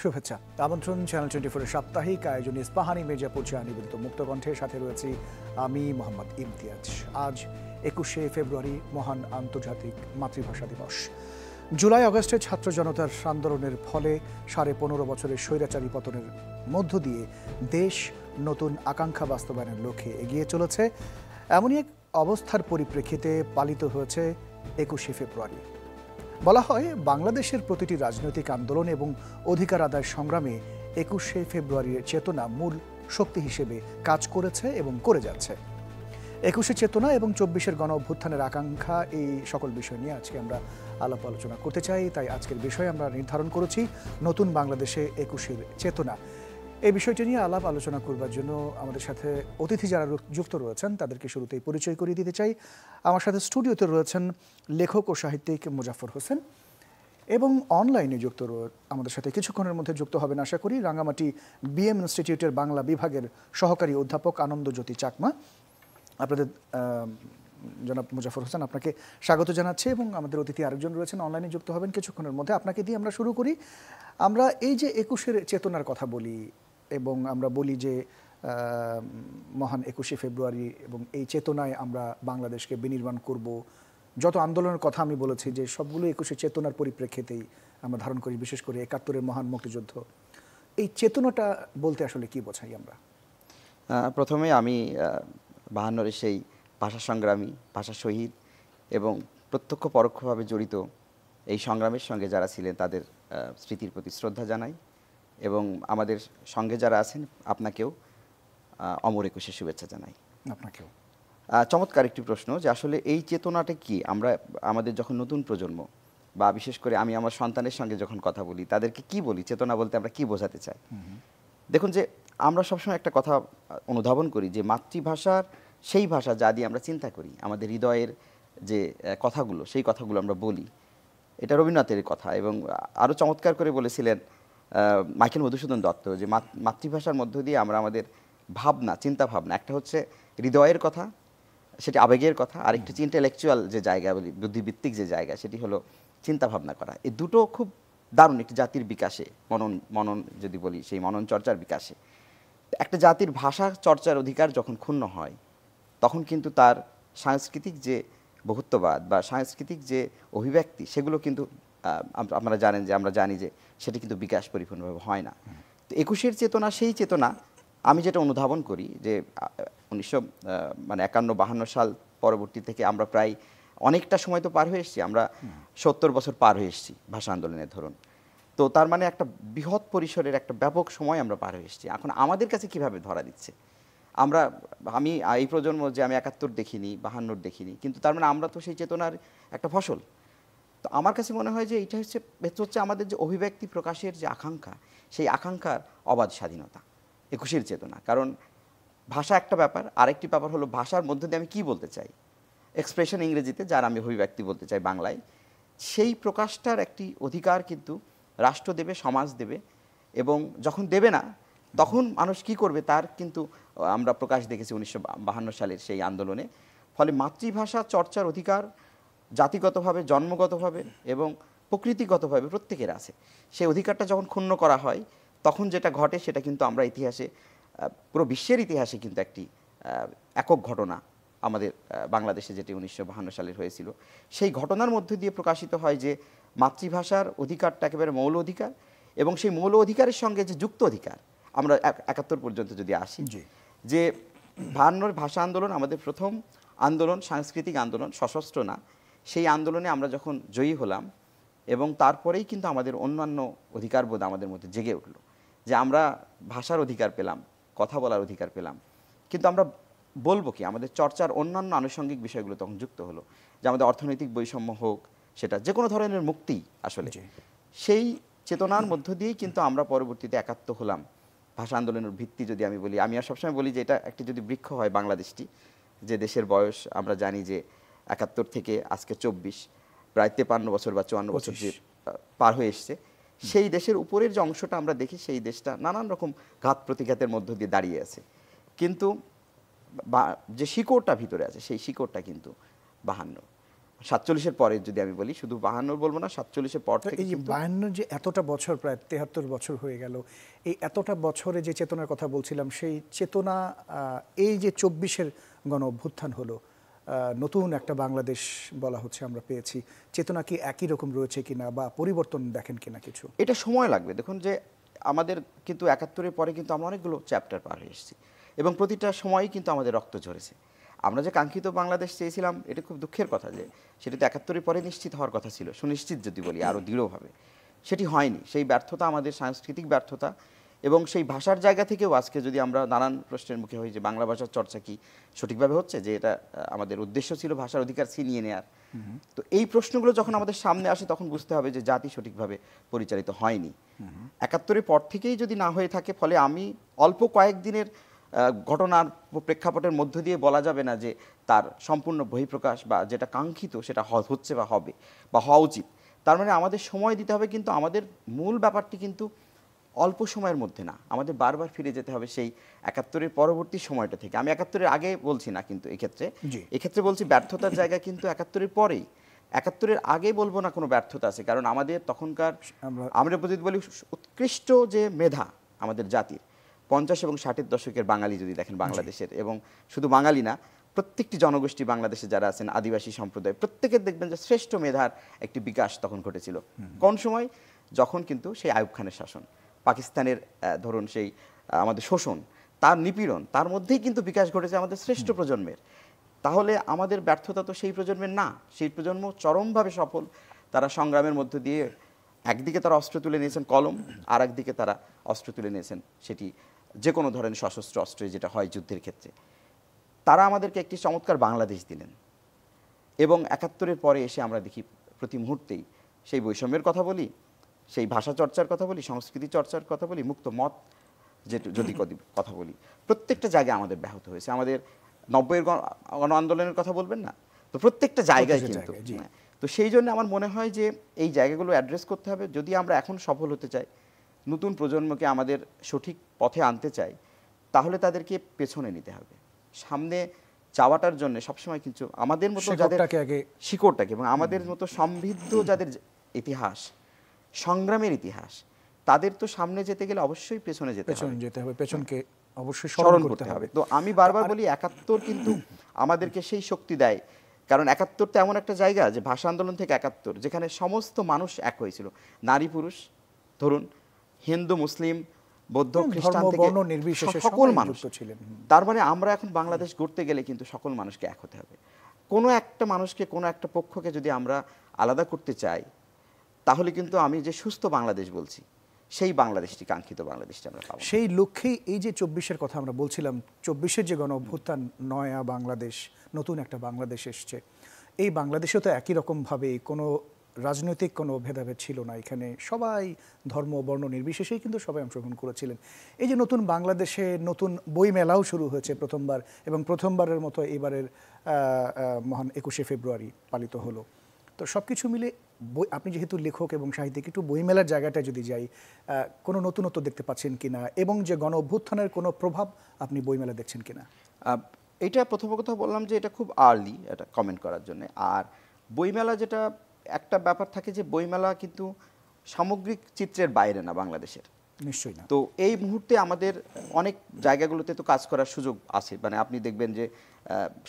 শুভেচ্ছা। আমন্ত্রণ চ্যানেল 24 এর সাপ্তাহিক আয়োজন ইস্পাহানি মির্জাপুর চা নিবেদিত মুক্তকণ্ঠের সাথে রয়েছি আমি মোহাম্মদ ইমতিয়াজ। আজ 21শে ফেব্রুয়ারি মহান আন্তর্জাতিক মাতৃভাষা দিবস। জুলাই আগস্টে ছাত্র জনতার আন্দোলনের ফলে 15.5 বছরের স্বৈরাচারী পতনের মধ্য দিয়ে দেশ নতুন আকাঙ্ক্ষা বাস্তবায়নের লক্ষ্যে এগিয়ে চলেছে। এমনই এক অবস্থার পরিপ্রেক্ষিতে পালিত হয়েছে 21শে ফেব্রুয়ারি। বলা হয় বাংলাদেশের প্রতিটি রাজনৈতিক আন্দোলন এবং অধিকার আদায় সংগ্রামে 21শে ফেব্রুয়ারির চেতনা মূল শক্তি হিসেবে কাজ করেছে এবং করে যাচ্ছে। 21শে চেতনা এবং 24শের গণ অভ্যুত্থানের আকাঙ্ক্ষা, এই সকল বিষয় নিয়ে আজকে আমরা আলাপ আলোচনা করতে চাই। তাই আজকের বিষয় আমরা নির্ধারণ করেছি নতুন বাংলাদেশে 21শের চেতনা। এই বিষয়টি নিয়ে আলাপ আলোচনা করবার জন্য আমাদের সাথে অতিথি যারা যুক্ত রয়েছেন তাদেরকে শুরুতেই পরিচয় করিয়ে দিতে চাই। আমার সাথে স্টুডিওতে রয়েছেন লেখক ও সাহিত্যিক মোজাফফর হোসেন এবং অনলাইনে যুক্ত আমাদের সাথে কিছুক্ষণের মধ্যে যুক্ত হবেন আশা করি রাঙামাটি বিএম ইনস্টিটিউটের বাংলা বিভাগের সহকারী অধ্যাপক আনন্দজ্যোতি চাকমা। আপনাদের জনাব মোজাফফর হোসেন, আপনাকে স্বাগত জানাচ্ছি এবং আমাদের অতিথি আরেকজন রয়েছেন অনলাইনে যুক্ত হবেন কিছুক্ষণের মধ্যে। আপনাকে দিয়ে আমরা শুরু করি। আমরা এই যে 21শের চেতনার কথা বলি এবং আমরা বলি যে মহান 21শে ফেব্রুয়ারি এবং এই চেতনায় আমরা বাংলাদেশকে বিনির্মাণ করব, যত আন্দোলনের কথা আমি বলেছি যে সবগুলো 21শে চেতনার পরিপ্রেক্ষিতেই আমরা ধারণ করি, বিশেষ করে 71-এর মহান মুক্তিযুদ্ধ। এই চেতনাটা বলতে আসলে কি বোঝাই আমরা? প্রথমে আমি 52-এর সেই ভাষা সংগ্রামী, ভাষা শহীদ এবং প্রত্যক্ষ পরোক্ষভাবে জড়িত এই সংগ্রামের সঙ্গে যারা ছিলেন তাদের স্মৃতির প্রতি শ্রদ্ধা জানাই এবং আমাদের সঙ্গে যারা আছেন আপনাকেও অমর 21শে শুভেচ্ছা জানাই। আপনাকেও। চমৎকার একটি প্রশ্ন যে আসলে এই চেতনাটা কি, আমরা আমাদের যখন নতুন প্রজন্ম বা বিশেষ করে আমি আমার সন্তানের সঙ্গে যখন কথা বলি তাদেরকে কি বলি, চেতনা বলতে আমরা কি বোঝাতে চাই। দেখুন যে আমরা সবসময় একটা কথা অনুধাবন করি যে মাতৃভাষার সেই ভাষা যা দিয়ে আমরা চিন্তা করি, আমাদের হৃদয়ের যে কথাগুলো সেই কথাগুলো আমরা বলি। এটা রবীন্দ্রনাথের কথা এবং আরও চমৎকার করে বলেছিলেন মাইকেল মধুসূদন দত্ত যে মাতৃভাষার মধ্য দিয়ে আমরা আমাদের ভাবনা, চিন্তা ভাবনা, একটা হচ্ছে হৃদয়ের কথা, সেটি আবেগের কথা, আর একটি হচ্ছে ইন্টেলেকচুয়াল যে জায়গা বলি, বুদ্ধিভিত্তিক যে জায়গা, সেটি হলো চিন্তা ভাবনা করা। এই দুটো খুব দারুণ একটি জাতির বিকাশে, মনন যদি বলি সেই মনন চর্চার বিকাশে। একটা জাতির ভাষা চর্চার অধিকার যখন ক্ষুণ্ণ হয় তখন কিন্তু তার সাংস্কৃতিক যে বহুত্ববাদ বা সাংস্কৃতিক যে অভিব্যক্তি সেগুলো কিন্তু আপনারা জানেন যে আমরা জানি যে সেটি কিন্তু বিকাশ পরিপূর্ণভাবে হয় না। তো 21শের চেতনা সেই চেতনা আমি যেটা অনুধাবন করি যে 1951-52 সাল পরবর্তী থেকে আমরা প্রায় অনেকটা সময় তো পার হয়ে এসেছি, আমরা 70 বছর পার হয়ে এসেছি ভাষা আন্দোলনের ধরুন। তো তার মানে একটা বৃহৎ পরিসরের একটা ব্যাপক সময় আমরা পার হয়ে এসেছি। এখন আমাদের কাছে কিভাবে ধরা দিচ্ছে, আমি এই প্রজন্ম যে আমি 71 দেখিনি, 52 দেখিনি, কিন্তু তার মানে আমরা তো সেই চেতনার একটা ফসল। তো আমার কাছে মনে হয় যে এটা হচ্ছে আমাদের যে অভিব্যক্তি প্রকাশের যে আকাঙ্ক্ষা, সেই আকাঙ্ক্ষার অবাধ স্বাধীনতা 21শের চেতনা। কারণ ভাষা একটা ব্যাপার, আরেকটি ব্যাপার হলো ভাষার মধ্যে দিয়ে আমি কী বলতে চাই, এক্সপ্রেশন ইংরেজিতে, যার আমি অভিব্যক্তি বলতে চাই বাংলায়, সেই প্রকাশটার একটি অধিকার কিন্তু রাষ্ট্র দেবে, সমাজ দেবে। এবং যখন দেবে না তখন মানুষ কি করবে তার কিন্তু আমরা প্রকাশ দেখেছি 1952 সালের সেই আন্দোলনে। ফলে মাতৃভাষা চর্চার অধিকার জাতিগতভাবে, জন্মগতভাবে এবং প্রকৃতিগতভাবে প্রত্যেকের আছে। সেই অধিকারটা যখন ক্ষুণ্ণ করা হয় তখন যেটা ঘটে সেটা কিন্তু আমরা ইতিহাসে, পুরো বিশ্বের ইতিহাসে কিন্তু একটি একক ঘটনা আমাদের বাংলাদেশে যেটি 1952 সালের হয়েছিল, সেই ঘটনার মধ্যে দিয়ে প্রকাশিত হয় যে মাতৃভাষার অধিকারটা একেবারে মৌল অধিকার এবং সেই মৌল অধিকারের সঙ্গে যে যুক্ত অধিকার, আমরা 71 পর্যন্ত যদি আসি, যে 52 ভাষা আন্দোলন আমাদের প্রথম আন্দোলন, সাংস্কৃতিক আন্দোলন, সশস্ত্র না, সেই আন্দোলনে আমরা যখন জয়ী হলাম এবং তারপরেই কিন্তু আমাদের অন্যান্য অধিকারবোধ আমাদের মধ্যে জেগে উঠল যে আমরা ভাষার অধিকার পেলাম, কথা বলার অধিকার পেলাম, কিন্তু আমরা বলবো কি, আমাদের চর্চার অন্যান্য আনুষঙ্গিক বিষয়গুলো তখন যুক্ত হলো, যে আমাদের অর্থনৈতিক বৈষম্য হোক, সেটা যে কোনো ধরনের মুক্তি, আসলে সেই চেতনার মধ্য দিয়েই কিন্তু আমরা পরবর্তীতে একাত্ম হলাম। ভাষা আন্দোলনের ভিত্তি যদি আমি বলি, আমি আর সবসময় বলি যে এটা একটি যদি বৃক্ষ হয় বাংলাদেশটি, যে দেশের বয়স আমরা জানি যে 71 থেকে আজকে 24, প্রায় 53 বছর বা 54 বছর যে পার হয়ে এসছে, সেই দেশের উপরের যে অংশটা আমরা দেখি সেই দেশটা নানান রকম ঘাত প্রতিঘাতের মধ্য দিয়ে দাঁড়িয়ে আছে, কিন্তু যে শিকড়টা ভিতরে আছে সেই শিকড়টা কিন্তু 52। 47-এর পরে যদি আমি বলি, শুধু 52 বলবো না, 47-এর পর তো থেকে এই যে কিন্তু 52 যে এতটা বছর, প্রায় 73 বছর হয়ে গেল, এই এতটা বছরে যে চেতনার কথা বলছিলাম, সেই চেতনা এই যে 24-এর গণ অভ্যুত্থান হলো, নতুন একটা বাংলাদেশ বলা হচ্ছে আমরা পেয়েছি, চেতনা কি একই রকম রয়েছে কিনা বা পরিবর্তন দেখেন কিনা কিছু? এটা সময় লাগবে। দেখুন যে আমাদের কিন্তু 71-এর পরে কিন্তু আমরা অনেকগুলো চ্যাপ্টার পার হয়ে এসেছি এবং প্রতিটা সময়ই কিন্তু আমাদের রক্ত ঝরেছে। আমরা যে কাঙ্ক্ষিত বাংলাদেশ চেয়েছিলাম, এটা খুব দুঃখের কথা যে সেটা তো 71-এর পরে নিশ্চিত হওয়ার কথা ছিল, সুনিশ্চিত যদি বলি আরও দৃঢ়ভাবে, সেটি হয়নি। সেই ব্যর্থতা আমাদের সাংস্কৃতিক ব্যর্থতা এবং সেই ভাষার জায়গা থেকেও আজকে যদি আমরা নানান প্রশ্নের মুখে হই যে বাংলা ভাষার চর্চা কি সঠিকভাবে হচ্ছে, যে এটা আমাদের উদ্দেশ্য ছিল ভাষার অধিকার ছিনিয়ে নেওয়ার। তো এই প্রশ্নগুলো যখন আমাদের সামনে আসে তখন বুঝতে হবে যে জাতি সঠিকভাবে পরিচালিত হয়নি। 71-এর পর থেকেই যদি না হয়ে থাকে, ফলে আমি অল্প কয়েকদিনের ঘটনার প্রেক্ষাপটের মধ্য দিয়ে বলা যাবে না যে তার সম্পূর্ণ বহিঃপ্রকাশ বা যেটা কাঙ্ক্ষিত সেটা হচ্ছে বা হবে বা হওয়া উচিত। তার মানে আমাদের সময় দিতে হবে, কিন্তু আমাদের মূল ব্যাপারটি কিন্তু অল্প সময়ের মধ্যে না, আমাদের বারবার ফিরে যেতে হবে সেই 71-এর পরবর্তী সময়টা থেকে। আমি 71-এর আগে বলছি না, কিন্তু এক্ষেত্রে বলছি ব্যর্থতার জায়গা কিন্তু 71-এর পরেই। 71-এর আগে বলবো না কোনো ব্যর্থতা আছে, কারণ আমাদের তখনকার আমরা যদি বলি উৎকৃষ্ট যে মেধা আমাদের জাতির, 50 এবং 60-এর দশকের বাঙালি যদি দেখেন বাংলাদেশের, এবং শুধু বাঙালি না, প্রত্যেকটি জনগোষ্ঠী বাংলাদেশে যারা আছেন, আদিবাসী সম্প্রদায়, প্রত্যেকের দেখবেন যে শ্রেষ্ঠ মেধার একটি বিকাশ তখন ঘটেছিল। কোন সময়? যখন কিন্তু সেই আইয়ুব খানের শাসন, পাকিস্তানের ধরুন সেই আমাদের শোষণ, তার নিপীড়ন, তার মধ্যেই কিন্তু বিকাশ ঘটেছে আমাদের শ্রেষ্ঠ প্রজন্মের। তাহলে আমাদের ব্যর্থতা তো সেই প্রজন্মের না, সেই প্রজন্ম চরমভাবে সফল। তারা সংগ্রামের মধ্য দিয়ে একদিকে তারা অস্ত্র তুলে নিয়েছেন কলম, আর একদিকে তারা অস্ত্র তুলে নিয়েছেন সেটি যে কোনো ধরনের সশস্ত্র অস্ত্রে, যেটা হয় যুদ্ধের ক্ষেত্রে। তারা আমাদেরকে একটি চমৎকার বাংলাদেশ দিলেন এবং 71-এর পরে এসে আমরা দেখি প্রতি মুহূর্তেই সেই বৈষম্যের কথা বলি, সেই ভাষা চর্চার কথা বলি, সংস্কৃতি চর্চার কথা বলি, মুক্ত মত যদি কথা বলি, প্রত্যেকটা জায়গায় আমাদের ব্যাহত হয়েছে। আমাদের 90-এর গণ আন্দোলনের কথা বলবেন না, তো প্রত্যেকটা জায়গায় কিন্তু। তো সেই জন্য আমার মনে হয় যে এই জায়গাগুলো অ্যাড্রেস করতে হবে যদি আমরা এখন সফল হতে চাই, নতুন প্রজন্মকে আমাদের সঠিক পথে আনতে চাই, তাহলে তাদেরকে পেছনে নিতে হবে। সামনে যাওয়াটার জন্য সবসময় কিন্তু আমাদের মতো যাদের শিকড়টাকে এবং আমাদের মতো সমৃদ্ধ যাদের ইতিহাস, সংগ্রামের ইতিহাস, তাদের তো সামনে যেতে গেলে অবশ্যই পেছনে যেতে হবে, পেছনকে অবশ্যই স্মরণ করতে হবে। তো আমি বারবার বলি 71 কিন্তু আমাদেরকে সেই শক্তি দেয়, কারণ 71 তো এমন একটা জায়গা যে ভাষা আন্দোলন থেকে 71, যেখানে সমস্ত মানুষ এক হয়েছিল, নারী পুরুষ ধরুন, হিন্দু মুসলিম বৌদ্ধ খ্রিস্টান থেকে সকল মানুষ ছিলেন। তার মানে আমরা এখন বাংলাদেশ গড়তে গেলে কিন্তু সকল মানুষকে এক হতে হবে। কোনো একটা মানুষকে, কোনো একটা পক্ষকে যদি আমরা আলাদা করতে চাই, তাহলে কিন্তু আমি যে সুস্থ বাংলাদেশ বলছি, সেই বাংলাদেশটি, কাঙ্ক্ষিত বাংলাদেশটি আমরা পাবো। সেই লক্ষ্যেই এই যে 24-এর কথা আমরা বলছিলাম, 24-এর যে গণ অভ্যুত্থান, নয়া বাংলাদেশ, নতুন একটা বাংলাদেশ এসছে। এই বাংলাদেশে তো একই রকমভাবে কোনো রাজনৈতিক কোনো ভেদাভেদ ছিল না, এখানে সবাই ধর্ম বর্ণ নির্বিশেষেই কিন্তু সবাই অংশগ্রহণ করেছিলেন। এই যে নতুন বাংলাদেশে নতুন বইমেলাও শুরু হয়েছে প্রথমবার, এবং প্রথমবারের মতো এবারের মহান 21শে ফেব্রুয়ারি পালিত হলো। তো সব কিছু মিলে বই, আপনি যেহেতু লেখক এবং সাহিত্যিক, একটু বইমেলার জায়গাটা যদি যাই, কোনো নতুনত্ব দেখতে পাচ্ছেন কিনা, এবং যে গণ অভ্যুত্থানের কোনো প্রভাব আপনি বইমেলা দেখছেন কিনা? এটা প্রথম কথা বললাম যে এটা খুব আর্লি এটা কমেন্ট করার জন্য। আর বইমেলা যেটা একটা ব্যাপার থাকে যে বইমেলা কিন্তু সামগ্রিক চিত্রের বাইরে না বাংলাদেশের, নিশ্চয়ই না। তো এই মুহূর্তে আমাদের অনেক জায়গাগুলোতে তো কাজ করার সুযোগ আছে। মানে আপনি দেখবেন যে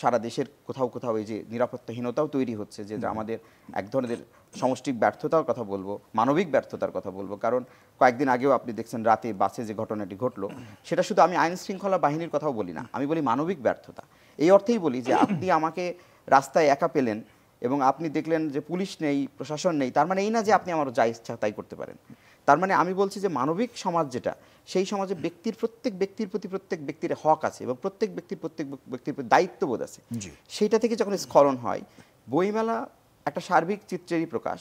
সারা দেশের কোথাও কোথাও এই যে নিরাপত্তাহীনতাও তৈরি হচ্ছে, যে আমাদের এক ধরনের সমষ্টিক ব্যর্থতার কথা বলবো, মানবিক ব্যর্থতার কথা বলবো। কারণ কয়েকদিন আগেও আপনি দেখছেন রাতে বাসে যে ঘটনাটি ঘটলো, সেটা শুধু আমি আইন শৃঙ্খলা বাহিনীর কথাও বলি না, আমি বলি মানবিক ব্যর্থতা। এই অর্থেই বলি যে আপনি আমাকে রাস্তায় একা পেলেন এবং আপনি দেখলেন যে পুলিশ নেই, প্রশাসন নেই, তার মানে এই না যে আপনি আমার যা ইচ্ছা তাই করতে পারেন। তার মানে আমি বলছি যে মানবিক সমাজ যেটা, সেই সমাজে প্রত্যেক ব্যক্তির প্রতি প্রত্যেক ব্যক্তির হক আছে এবং প্রত্যেক ব্যক্তির প্রতি দায়িত্ববোধ আছে। সেইটা থেকে যখন স্খলন হয়, বইমেলা একটা সার্বিক চিত্রেরই প্রকাশ।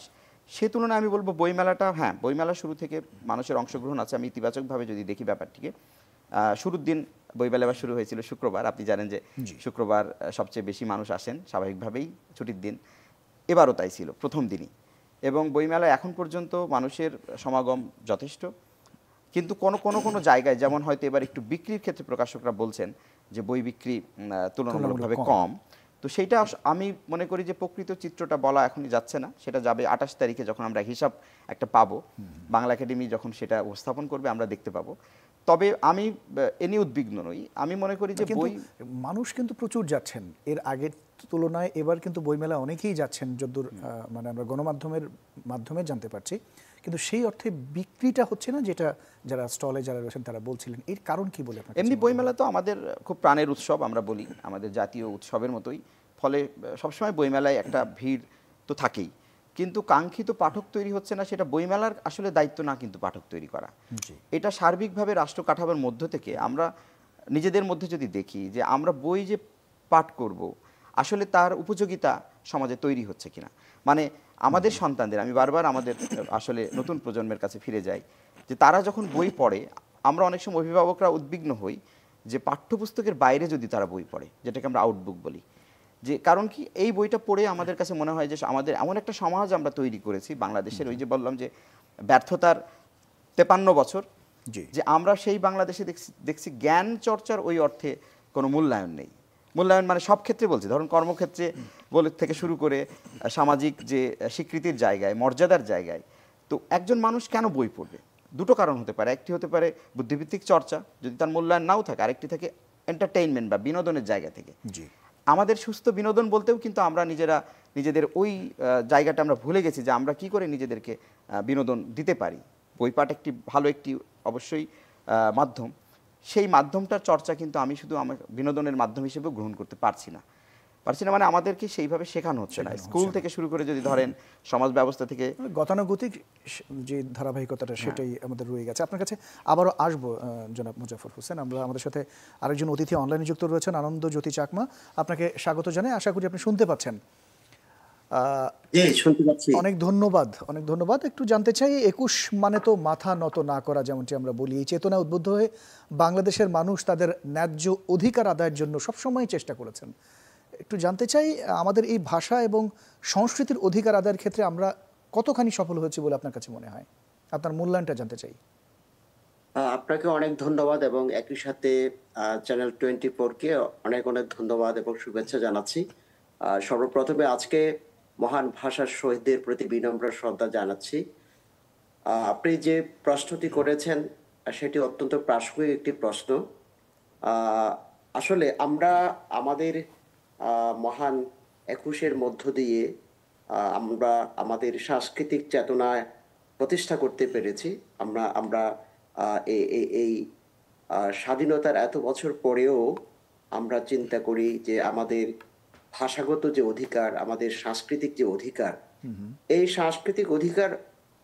সে তুলনায় আমি বলবো বইমেলাটা, হ্যাঁ বইমেলা শুরু থেকে মানুষের অংশগ্রহণ আছে। আমি ইতিবাচকভাবে যদি দেখি ব্যাপারটিকে, শুরুর দিন বইমেলা শুরু হয়েছিল শুক্রবার, আপনি জানেন যে শুক্রবার সবচেয়ে বেশি মানুষ আসেন স্বাভাবিকভাবেই, ছুটির দিন। এবারও তাই ছিল প্রথম দিনই, এবং বইমেলায় এখন পর্যন্ত মানুষের সমাগম যথেষ্ট। কিন্তু কোনো জায়গায়, যেমন হয়তো এবার একটু বিক্রির ক্ষেত্রে প্রকাশকরা বলছেন যে বই বিক্রি তুলনামূলকভাবে কম, তো সেইটা আমি মনে করি যে প্রকৃত চিত্রটা বলা এখনই যাচ্ছে না, সেটা যাবে 28 তারিখে যখন আমরা হিসাব একটা পাবো, বাংলা একাডেমি যখন সেটা উপস্থাপন করবে আমরা দেখতে পাবো। তবে আমি এ নিয়ে উদ্বিগ্ন নই। আমি মনে করি যে কিন্তু বই, মানুষ কিন্তু প্রচুর যাচ্ছেন, এর আগের তুলনায় এবার কিন্তু বইমেলা অনেকেই যাচ্ছেন যদ্দূর মানে আমরা গণমাধ্যমের মাধ্যমে জানতে পারছি, কিন্তু সেই অর্থে বিক্রিটা হচ্ছে না যেটা যারা স্টলে যারা রয়েছেন তারা বলছিলেন। এর কারণ কি বলে আপনার কাছে এমনি মনে হয়? বইমেলা তো আমাদের খুব প্রাণের উৎসব, আমরা বলি আমাদের জাতীয় উৎসবের মতোই। ফলে সবসময় বইমেলায় একটা ভিড় তো থাকেই, কিন্তু কাঙ্ক্ষিত পাঠক তৈরি হচ্ছে না, সেটা বইমেলার আসলে দায়িত্ব না কিন্তু পাঠক তৈরি করা। জি, এটা সার্বিকভাবে রাষ্ট্র কাঠামোর মধ্য থেকে আমরা নিজেদের মধ্যে যদি দেখি যে আমরা বই যে পাঠ করব আসলে তার উপযোগিতা সমাজে তৈরি হচ্ছে কিনা। মানে আমাদের সন্তানদের, আমি বারবার আমাদের আসলে নতুন প্রজন্মের কাছে ফিরে যাই, যে তারা যখন বই পড়ে আমরা অনেক সময় অভিভাবকরা উদ্বিগ্ন হই যে পাঠ্যপুস্তকের বাইরে যদি তারা বই পড়ে, যেটাকে আমরা আউটবুক বলি, যে কারণ কি এই বইটা পড়ে আমাদের কাছে মনে হয় যে আমাদের এমন একটা সমাজ আমরা তৈরি করেছি বাংলাদেশের, ওই যে বললাম যে ব্যর্থতার 53 বছর, জি, যে আমরা সেই বাংলাদেশে দেখছি জ্ঞান চর্চার ওই অর্থে কোনো মূল্যায়ন নেই। মূল্যায়ন মানে সব ক্ষেত্রে বলছি, ধরুন কর্মক্ষেত্রে বলে থেকে শুরু করে সামাজিক যে স্বীকৃতির জায়গায়, মর্যাদার জায়গায়। তো একজন মানুষ কেন বই পড়বে? দুটো কারণ হতে পারে। একটি হতে পারে বুদ্ধিভিত্তিক চর্চা, যদি তার মূল্যায়ন নাও থাকে, আরেকটি থাকে এন্টারটেইনমেন্ট বা বিনোদনের জায়গা থেকে। জি, আমাদের সুস্থ বিনোদন বলতেও কিন্তু আমরা নিজেদের ওই জায়গাটা আমরা ভুলে গেছি যে আমরা কি করে নিজেদেরকে বিনোদন দিতে পারি। বইপাঠ একটি ভালো একটি অবশ্যই মাধ্যম, সেই মাধ্যমটার চর্চা কিন্তু আমি শুধু আমার বিনোদনের মাধ্যম হিসেবে গ্রহণ করতে পারছি না। মানে আমাদেরকে সেইভাবে শেখানো হচ্ছে না। স্কুল থেকে শুরু করে যদি ধরেন সমাজ ব্যবস্থা থেকে গতানুগতিক যে ধারাবাহিকতাটা সেটাই আমাদের রয়ে গেছে। আপনার কাছে আবারও আসবো জনাব মুজাফফর হোসেন। আমরা আমাদের সাথে আরেকজন অতিথি অনলাইনে যুক্ত রয়েছেন, আনন্দ জ্যোতি চাকমা। আপনাকে স্বাগত জানাই, আশা করি আপনি শুনতে পাচ্ছেন। জি, শুনতে পাচ্ছি। অনেক ধন্যবাদ, অনেক ধন্যবাদ। একটু জানতে চাই, 21 মানে তো মাথা নত না করা, যেমনটি আমরা বলি। এই চেতনায় উদ্বুদ্ধ হয়ে বাংলাদেশের মানুষ তাদের ন্যায্য অধিকার আদায়ের জন্য সবসময় চেষ্টা করেছেন। একটু জানতে চাই, আমাদের এই ভাষা এবং সংস্কৃতির অধিকার আদায়ের ক্ষেত্রে আমরা কতখানি সফল হয়েছি বলে আপনার কাছে মনে হয়? আপনার মূল্যায়নটা জানতে চাই। আপনাকে অনেক ধন্যবাদ এবং একই সাথে চ্যানেল 24 কে অনেক অনেক ধন্যবাদ এবং শুভেচ্ছা জানাচ্ছি। সর্বপ্রথমে আজকে মহান ভাষার শহীদদের প্রতি বিনম্র শ্রদ্ধা জানাচ্ছি। আপনি যে প্রশ্নটি করেছেন সেটি অত্যন্ত প্রাসঙ্গিক একটি প্রশ্ন। আহ, আসলে আমরা আমাদের মহান 21-এর মধ্য দিয়ে আমরা আমাদের সাংস্কৃতিক চেতনায় প্রতিষ্ঠা করতে পেরেছি। আমরা আমরা এই স্বাধীনতার এত বছর পরেও আমরা চিন্তা করি যে আমাদের ভাষাগত যে অধিকার, আমাদের সাংস্কৃতিক যে অধিকার, এই সাংস্কৃতিক অধিকার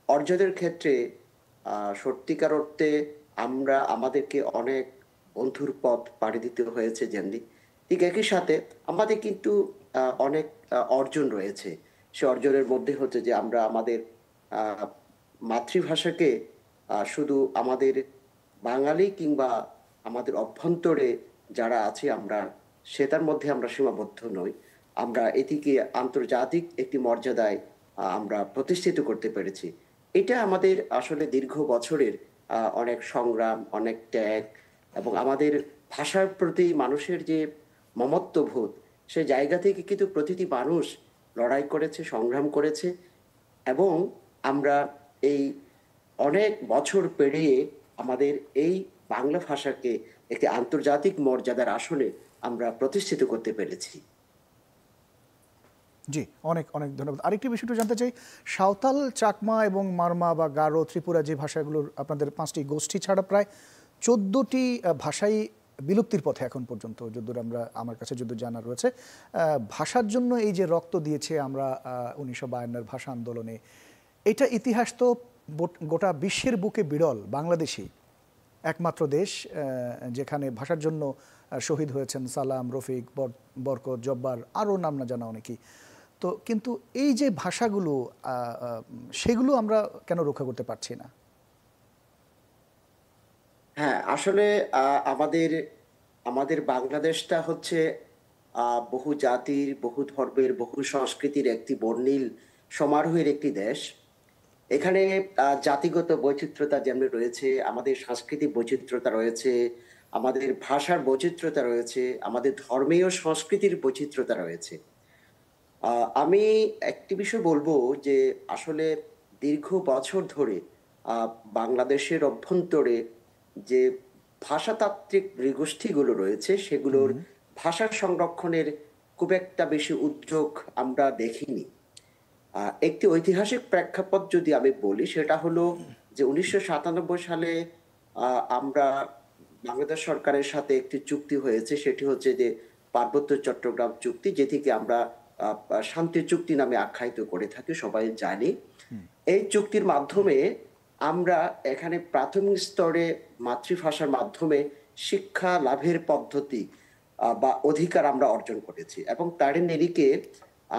অর্জনের ক্ষেত্রে সত্যিকার অর্থে আমাদেরকে অনেক বন্ধুর পথ পাড়ি দিতে হয়েছে যেমনি, ঠিক একই সাথে আমাদের কিন্তু অনেক অর্জন রয়েছে। সে অর্জনের মধ্যে হচ্ছে যে আমরা আমাদের আহ, মাতৃভাষাকে শুধু আমাদের বাঙালি কিংবা আমাদের অভ্যন্তরে যারা আছে আমরা সেটার মধ্যে আমরা সীমাবদ্ধ নই, আমরা এটিকে আন্তর্জাতিক একটি মর্যাদায় আমরা প্রতিষ্ঠিত করতে পেরেছি। এটা আমাদের আসলে দীর্ঘ বছরের অনেক সংগ্রাম, অনেক ত্যাগ এবং আমাদের ভাষার প্রতি মানুষের যে মমত্ববোধ, সে জায়গা থেকে কিন্তু প্রতিটি মানুষ লড়াই করেছে, সংগ্রাম করেছে এবং আমরা এই অনেক বছর পেরিয়ে আমাদের এই বাংলা ভাষাকে একটি আন্তর্জাতিক মর্যাদার আসনে আমরা প্রতিষ্ঠিত করতে পেরেছি। জি, অনেক অনেক ধন্যবাদ। আরেকটি বিষয়টা জানতে চাই, সাঁওতাল, চাকমা এবং মারমা বা গারো, ত্রিপুরা, যে ভাষাগুলোর আপনাদের 5টি গোষ্ঠী ছাড়া প্রায় 14টি ভাষাই বিলুপ্তির পথে এখন পর্যন্ত, যদ্দূর আমার কাছে যদ্দূর জানা রয়েছে। ভাষার জন্য এই যে রক্ত দিয়েছে আমরা 1952-এর ভাষা আন্দোলনে, এটা ইতিহাস তো গোটা বিশ্বের বুকে বিরল। বাংলাদেশী একমাত্র দেশ যেখানে ভাষার জন্য শহীদ হয়েছেন সালাম, রফিক, বরকত, জব্বার, আরও নাম না জানা অনেকেই। তো কিন্তু এই যে ভাষাগুলো, সেগুলো আমরা কেন রক্ষা করতে পারছি না? হ্যাঁ, আসলে আমাদের আমাদের বাংলাদেশটা হচ্ছে বহু জাতির, বহু ধর্মের, বহু সংস্কৃতির একটি বর্ণিল সমারোহের একটি দেশ। এখানে জাতিগত বৈচিত্র্যতা যেমন রয়েছে, আমাদের সাংস্কৃতিক বৈচিত্র্যতা রয়েছে, আমাদের ভাষার বৈচিত্র্যতা রয়েছে, আমাদের ধর্মীয় সংস্কৃতির বৈচিত্র্যতা রয়েছে। আমি একটি বিষয় বলবো যে আসলে দীর্ঘ বছর ধরে আহ, বাংলাদেশের অভ্যন্তরে যে ভাষাতাত্ত্বিক নৃগোষ্ঠীগুলো রয়েছে সেগুলোর ভাষা সংরক্ষণের খুব একটা বেশি উদ্যোগ আমরা দেখিনি। একটি ঐতিহাসিক প্রেক্ষাপট যদি আমি বলি সেটা হলো যে 1997 সালে আমরা বাংলাদেশ সরকারের সাথে একটি চুক্তি হয়েছে, সেটি হচ্ছে যে পার্বত্য চট্টগ্রাম চুক্তি, যেটিকে আমরা শান্তি চুক্তি নামে আখ্যায়িত করে থাকি, সবাই জানি। এই চুক্তির মাধ্যমে আমরা এখানে প্রাথমিক স্তরে মাতৃভাষার মাধ্যমে শিক্ষা লাভের পদ্ধতি বা অধিকার আমরা অর্জন করেছি, এবং তারই নিরিখে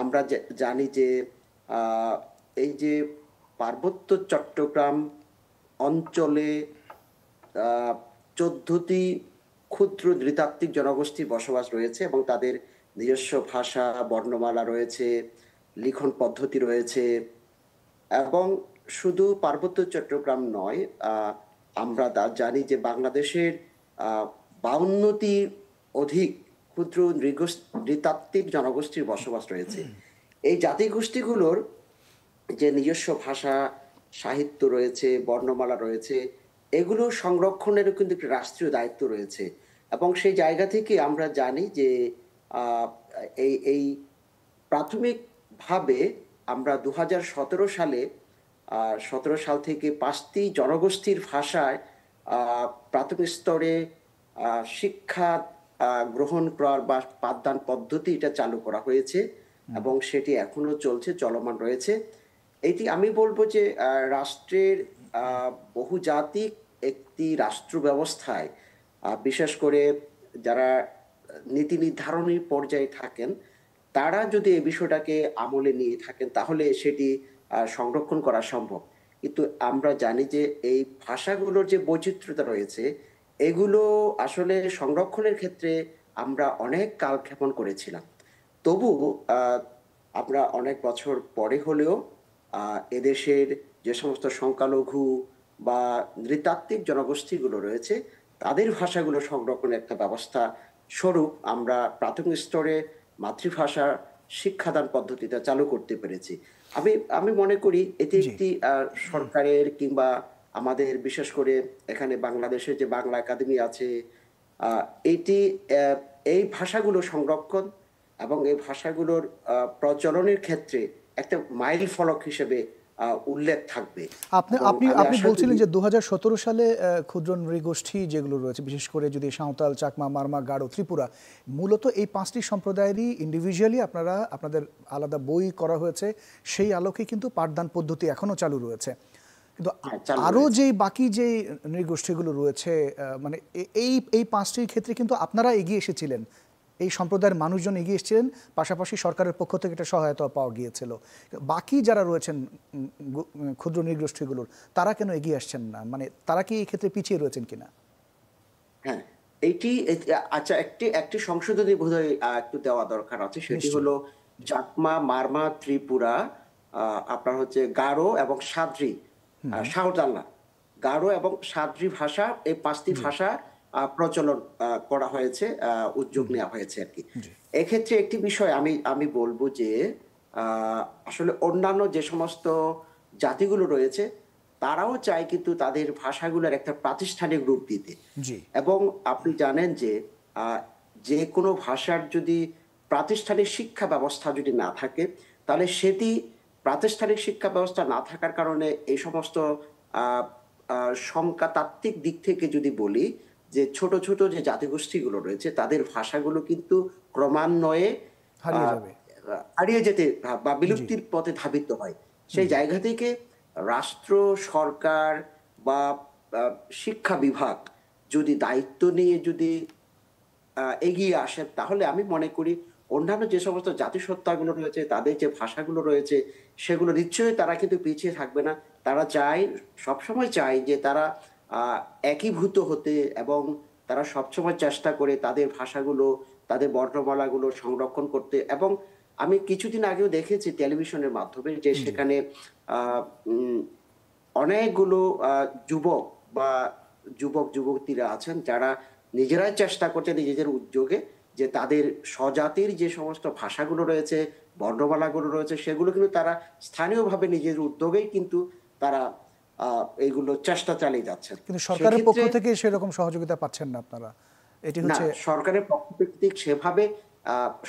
আমরা জানি যে এই যে পার্বত্য চট্টগ্রাম অঞ্চলে 14টি ক্ষুদ্র নৃতাত্ত্বিক জনগোষ্ঠী বসবাস রয়েছে এবং তাদের নিজস্ব ভাষা, বর্ণমালা রয়েছে, লিখন পদ্ধতি রয়েছে। এবং শুধু পার্বত্য চট্টগ্রাম নয়, আমরা জানি যে বাংলাদেশের 52টি অধিক ক্ষুদ্র নৃতাত্ত্বিক জনগোষ্ঠীর বসবাস রয়েছে। এই জাতিগোষ্ঠীগুলোর যে নিজস্ব ভাষা, সাহিত্য রয়েছে, বর্ণমালা রয়েছে, এগুলো সংরক্ষণেরও কিন্তু একটি রাষ্ট্রীয় দায়িত্ব রয়েছে। এবং সেই জায়গা থেকে আমরা জানি যে এই এই প্রাথমিকভাবে আমরা 2017 সালে 17 সাল থেকে 5টি জনগোষ্ঠীর ভাষায় প্রাথমিক স্তরে শিক্ষা গ্রহণ করার বা পাঠদান পদ্ধতি এটা চালু করা হয়েছে এবং সেটি এখনো চলছে, চলমান রয়েছে। এটি আমি বলবো যে রাষ্ট্রের বহুজাতিক একটি রাষ্ট্র ব্যবস্থায় বিশেষ করে যারা নীতি নির্ধারণী পর্যায়ে থাকেন তারা যদি এই বিষয়টাকে আমলে নিয়ে থাকেন তাহলে সেটি সংরক্ষণ করা সম্ভব। কিন্তু আমরা জানি যে এই ভাষাগুলোর যে বৈচিত্র্যতা রয়েছে এগুলো আসলে সংরক্ষণের ক্ষেত্রে আমরা অনেক কালক্ষেপণ করেছিলাম। তবু আমরা অনেক বছর পরে হলেও এদেশের যে সমস্ত সংখ্যালঘু বা নৃতাত্ত্বিক জনগোষ্ঠীগুলো রয়েছে তাদের ভাষাগুলো সংরক্ষণের একটা ব্যবস্থা স্বরূপ আমরা প্রাথমিক স্তরে মাতৃভাষা শিক্ষাদান পদ্ধতিটা চালু করতে পেরেছি। আমি মনে করি এটি একটি সরকারের কিংবা আমাদের বিশেষ করে এখানে বাংলাদেশের যে বাংলা একাডেমি আছে এটি এই ভাষাগুলো সংরক্ষণ এবং এই ভাষাগুলোর প্রচলনের ক্ষেত্রে একটা মাইল ফলক হিসেবে উল্লেখ থাকবে। আপনি বলছিলেন যে 2017 সালে ক্ষুদ্র নৃগোষ্ঠী যেগুলো রয়েছে বিশেষ করে যদি সাঁওতাল, চাকমা, মারমা, গারো, ত্রিপুরা, মূলত এই 5টি সম্প্রদায়েরই ইন্ডিভিজুয়ালি আপনাদের আলাদা বই করা হয়েছে, সেই আলোকে কিন্তু পাঠদান পদ্ধতি এখনো চালু রয়েছে। কিন্তু আরো যে বাকি যে নৃগোষ্ঠীগুলো রয়েছে মানে এই 5টির ক্ষেত্রে কিন্তু আপনারা এগিয়ে এসেছিলেন, এই সম্প্রদায়ের মানুষজন এগিয়ে এসেছিলেন, পাশাপাশি সরকারের পক্ষ থেকে একটা সহায়তা পাওয়া গিয়েছিল। বাকি যারা রয়েছেন ক্ষুদ্র নৃগোষ্ঠীগুলোর তারা কেন এগিয়ে আসছেন না? মানে তারা কি এই ক্ষেত্রে পিছিয়ে রয়েছেন কিনা? হ্যাঁ, আচ্ছা, একটি সংশোধনী বোধহয় একটু দেওয়া দরকার আছে, সেটি হলো চাকমা, মারমা, ত্রিপুরা, আপনার হচ্ছে গারো এবং সাদ্রি, সাঁওতালরা, গারো এবং সাদ্রি ভাষা, এই 5টি ভাষা প্রচলন করা হয়েছে, উদ্যোগ নেওয়া হয়েছে আর কি। এক্ষেত্রে একটি বিষয় আমি বলবো যে আসলে অন্যান্য যে সমস্ত জাতিগুলো রয়েছে তারাও চায় কিন্তু তাদের ভাষাগুলোর একটা প্রাতিষ্ঠানিক রূপ দিতে। এবং আপনি জানেন যে যে কোনো ভাষার যদি প্রাতিষ্ঠানিক শিক্ষা ব্যবস্থা যদি না থাকে তাহলে সেটি প্রাতিষ্ঠানিক শিক্ষা ব্যবস্থা না থাকার কারণে এই সমস্ত সংখ্যাতাত্ত্বিক দিক থেকে যদি বলি যে ছোট ছোট যে জাতিগোষ্ঠীগুলো রয়েছে তাদের ভাষাগুলো কিন্তু ক্রমান্বয়ে হারিয়ে যেতে বা বিলুপ্তির পথে ধাবিত হয়। সেই জায়গা থেকে রাষ্ট্র, সরকার বা শিক্ষা বিভাগ যদি দায়িত্ব নিয়ে যদি এগিয়ে আসে তাহলে আমি মনে করি অন্যান্য যে সমস্ত জাতিসত্তাগুলো রয়েছে তাদের যে ভাষাগুলো রয়েছে সেগুলো নিশ্চয়ই তারা কিন্তু পিছিয়ে থাকবে না। তারা চায়, সবসময় চায় যে তারা একীভূত হতে এবং তারা সবসময় চেষ্টা করে তাদের ভাষাগুলো, তাদের বর্ণমালাগুলো সংরক্ষণ করতে। এবং আমি কিছুদিন আগেও দেখেছি টেলিভিশনের মাধ্যমে যে সেখানে অনেকগুলো যুবক বা যুবক যুবতীরা আছেন যারা নিজেরাই চেষ্টা করছে নিজেদের উদ্যোগে যে তাদের স্বজাতির যে সমস্ত ভাষাগুলো রয়েছে, বর্ণমালাগুলো রয়েছে, সেগুলো কিন্তু তারা স্থানীয়ভাবে নিজের উদ্যোগেই কিন্তু তারা এইগুলো চেষ্টা চালিয়ে যাচ্ছেন। কিন্তু সরকারের পক্ষ থেকে সেরকম সহযোগিতা পাচ্ছেন না আপনারা, এটি না, হচ্ছে। সরকারের পক্ষ থেকে সেভাবে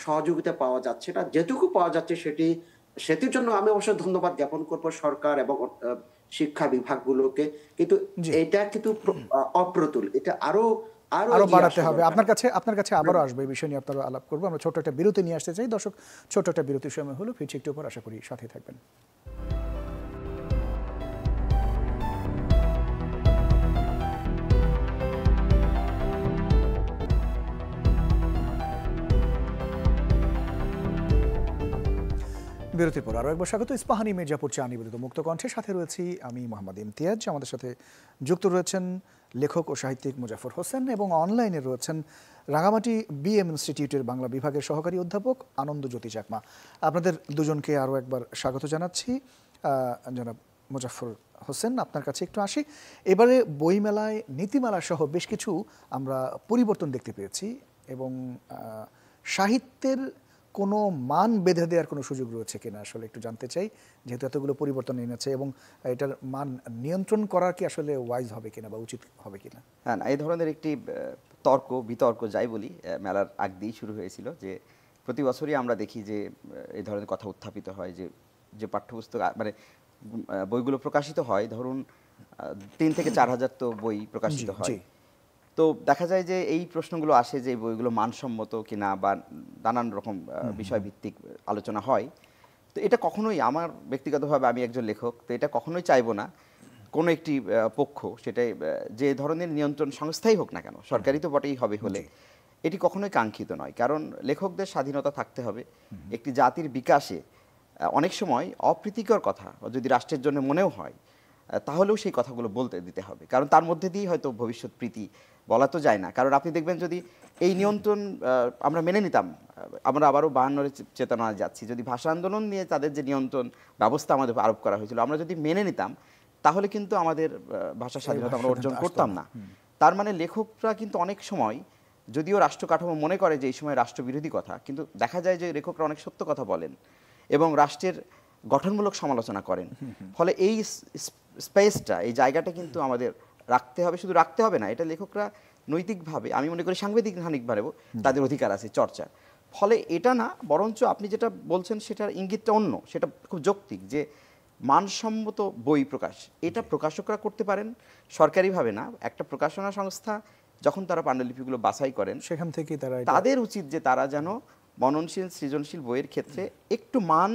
সহযোগিতা পাওয়া যাচ্ছে না। যেটুকু পাওয়া যাচ্ছে সেটির জন্য আমি অবশ্যই ধন্যবাদ জ্ঞাপন করব সরকার এবং শিক্ষা বিভাগগুলোকে। কিন্তু জি, এটা কিন্তু অপ্রতুল। এটা আরো আরো আরো এগিয়ে বাড়াতে আসা হবে। দরকার। আপনার কাছে আবারও আসবে, এই বিষয় নিয়ে আপনারা আলাপ করবো। আমরা ছোট একটা বিরতি নিয়ে আসতে চাই। দর্শক, ছোট একটা বিরতির সময় হলো, ফিরছি একটু পর, আশা করি সাথে থাকবেন। বিরতির পর আরও একবার স্বাগত। ইস্পাহানি মির্জাপুর চা নিবেদিত মুক্ত কণ্ঠের সাথে রয়েছি আমি মোহাম্মদ ইমতিয়াজ। আমাদের সাথে যুক্ত রয়েছেন লেখক ও সাহিত্যিক মুজাফর হোসেন, এবং অনলাইনে রয়েছেন রাঙামাটি বিএম ইনস্টিটিউটের বাংলা বিভাগের সহকারী অধ্যাপক আনন্দজ্যোতি চাকমা। আপনাদের দুজনকে আরও একবার স্বাগত জানাচ্ছি। জনাব মুজাফর হোসেন, আপনার কাছে একটু আসি। এবারে বইমেলায় নীতিমালা সহ বেশ কিছু আমরা পরিবর্তন দেখতে পেয়েছি, এবং সাহিত্যের কোনো মান বেঁধে দেওয়ার কোনো সুযোগ রয়েছে কিনা আসলে একটু জানতে চাই, যেহেতু এতগুলো পরিবর্তন এনেছে, এবং এটার মান নিয়ন্ত্রণ করা কি আসলে ওয়াইজ হবে কিনা বা উচিত হবে কিনা। হ্যাঁ, এই ধরনের একটি বিতর্ক যাই বলি মেলার আগ দিয়েই শুরু হয়েছিল, যে প্রতি বছরই আমরা দেখি যে এই ধরনের কথা উত্থাপিত হয়, যে যে পাঠ্যপুস্তক মানে বইগুলো প্রকাশিত হয়, ধরুন 3 থেকে 4 হাজার তো বই প্রকাশিত হয়। তো দেখা যায় যে এই প্রশ্নগুলো আসে যে বইগুলো মানসম্মত কিনা, বা নানান রকম বিষয়ভিত্তিক আলোচনা হয়। তো এটা কখনোই, আমার ব্যক্তিগতভাবে আমি একজন লেখক, তো এটা কখনোই চাইবো না কোনো একটি পক্ষ, সেটাই যে ধরনের নিয়ন্ত্রণ সংস্থাই হোক না কেন, সরকারি তো বটেই হবে হলে, এটি কখনোই কাঙ্ক্ষিত নয়। কারণ লেখকদের স্বাধীনতা থাকতে হবে। একটি জাতির বিকাশে অনেক সময় অপ্রীতিকর কথা যদি রাষ্ট্রের জন্য মনেও হয়, তাহলেও সেই কথাগুলো বলতে দিতে হবে, কারণ তার মধ্যে দিয়েই হয়তো ভবিষ্যৎ প্রীতি বলা তো যায় না। কারণ আপনি দেখবেন যদি এই নিয়ন্ত্রণ আমরা মেনে নিতাম, আমরা আবারও 52-এর চেতনায় যাচ্ছি, যদি ভাষা আন্দোলন নিয়ে তাদের যে নিয়ন্ত্রণ ব্যবস্থা আমাদের আরোপ করা হয়েছিল, আমরা যদি মেনে নিতাম, তাহলে কিন্তু আমাদের ভাষা স্বাধীনতা আমরা অর্জন করতাম না। তার মানে লেখকরা কিন্তু অনেক সময়, যদিও রাষ্ট্র কাঠামো মনে করে যে এই সময় রাষ্ট্রবিরোধী কথা, কিন্তু দেখা যায় যে লেখকরা অনেক সত্য কথা বলেন এবং রাষ্ট্রের গঠনমূলক সমালোচনা করেন। ফলে এই স্পেসটা, এই জায়গাটা কিন্তু আমাদের রাখতে হবে। শুধু রাখতে হবে না, এটা লেখকরা নৈতিকভাবে, আমি মনে করি সাংবিধানিকভাবেও তাদের অধিকার আছে চর্চার। ফলে এটা না, বরঞ্চ আপনি যেটা বলছেন সেটার ইঙ্গিতটা অন্য, সেটা খুব যৌক্তিক, যে মানসম্মত বই প্রকাশ, এটা প্রকাশকরা করতে পারেন, সরকারিভাবে না। একটা প্রকাশনা সংস্থা যখন তারা পাণ্ডুলিপিগুলো বাছাই করেন, সেখান থেকে তাদের উচিত যে তারা যেন মননশীল সৃজনশীল বইয়ের ক্ষেত্রে একটু মান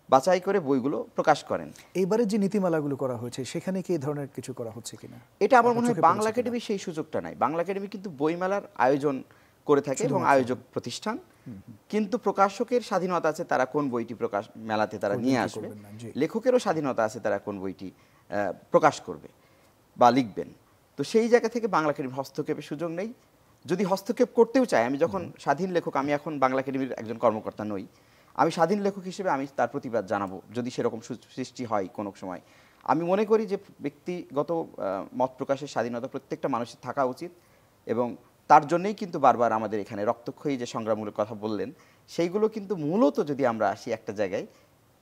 বাছাই করে বইগুলো প্রকাশ করেন। এইবারে যে নীতিমালাগুলো করা হয়েছে, সেখানে কি এই ধরনের কিছু করা হচ্ছে কিনা? এটা আমার মনে হয় বাংলা একাডেমি সেই সুযোগটা নাই। বাংলা একাডেমি কিন্তু বইমেলার আয়োজন করে থাকে এবং আয়োজক প্রতিষ্ঠান, কিন্তু প্রকাশকের স্বাধীনতা আছে তারা কোন বইটি প্রকাশ মেলাতে তারা নিয়ে আসবে, লেখকেরও স্বাধীনতা আছে তারা কোন বইটি প্রকাশ করবে বা লিখবেন। তো সেই জায়গা থেকে বাংলা একাডেমির হস্তক্ষেপের সুযোগ নেই। যদি হস্তক্ষেপ করতেও চায়, আমি যখন স্বাধীন লেখক, আমি এখন বাংলা একাডেমির একজন কর্মকর্তা নই, আমি স্বাধীন লেখক হিসেবে আমি তার প্রতিবাদ জানাবো যদি সেরকম সৃষ্টি হয় কোনো সময়। আমি মনে করি যে ব্যক্তিগত মত প্রকাশের স্বাধীনতা প্রত্যেকটা মানুষের থাকা উচিত, এবং তার জন্যই কিন্তু বারবার আমাদের এখানে রক্তক্ষয়ী যে সংগ্রামমূলক কথা বললেন, সেইগুলো কিন্তু মূলত যদি আমরা আসি একটা জায়গায়,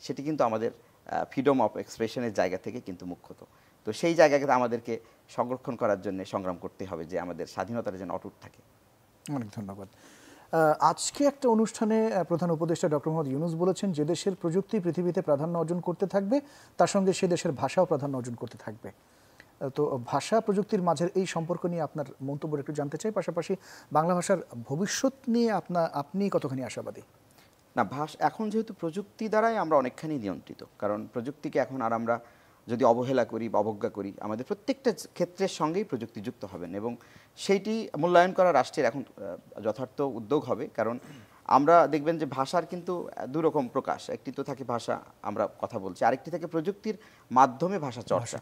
সেটি কিন্তু আমাদের ফ্রিডম অফ এক্সপ্রেশনের জায়গা থেকে কিন্তু মুখ্যত। তো সেই জায়গাকে আমাদেরকে সংরক্ষণ করার জন্য সংগ্রাম করতে হবে, যে আমাদের স্বাধীনতার যেন অটুট থাকে। অনেক ধন্যবাদ। আজকে একটা অনুষ্ঠানে প্রধান উপদেষ্টা ডক্টর মোহাম্মদ ইউনূস বলেছেন, যে দেশের প্রযুক্তি পৃথিবীতে প্রাধান্য অর্জন করতে থাকবে, তার সঙ্গে সে দেশের ভাষাও প্রাধান্য অর্জন করতে থাকবে। তো ভাষা প্রযুক্তির মাঝের এই সম্পর্ক নিয়ে আপনার মন্তব্য একটু জানতে চাই। পাশাপাশি বাংলা ভাষার ভবিষ্যৎ নিয়ে আপনি কতখানি আশাবাদী? না, এখন যেহেতু প্রযুক্তি দ্বারাই আমরা অনেকখানি নিয়ন্ত্রিত, কারণ প্রযুক্তিকে এখন আর আমরা যদি অবহেলা করি বা অবজ্ঞা করি, আমাদের প্রত্যেকটা ক্ষেত্রের সঙ্গেই প্রযুক্তি যুক্ত হবেন, এবং সেইটি মূল্যায়ন করা রাষ্ট্রের এখন যথার্থ উদ্যোগ হবে। কারণ আমরা দেখবেন যে ভাষার কিন্তু দুরকম প্রকাশ, একটি তো থাকে ভাষা আমরা কথা বলছি, আরেকটি থাকে প্রযুক্তির মাধ্যমে ভাষা চর্চা,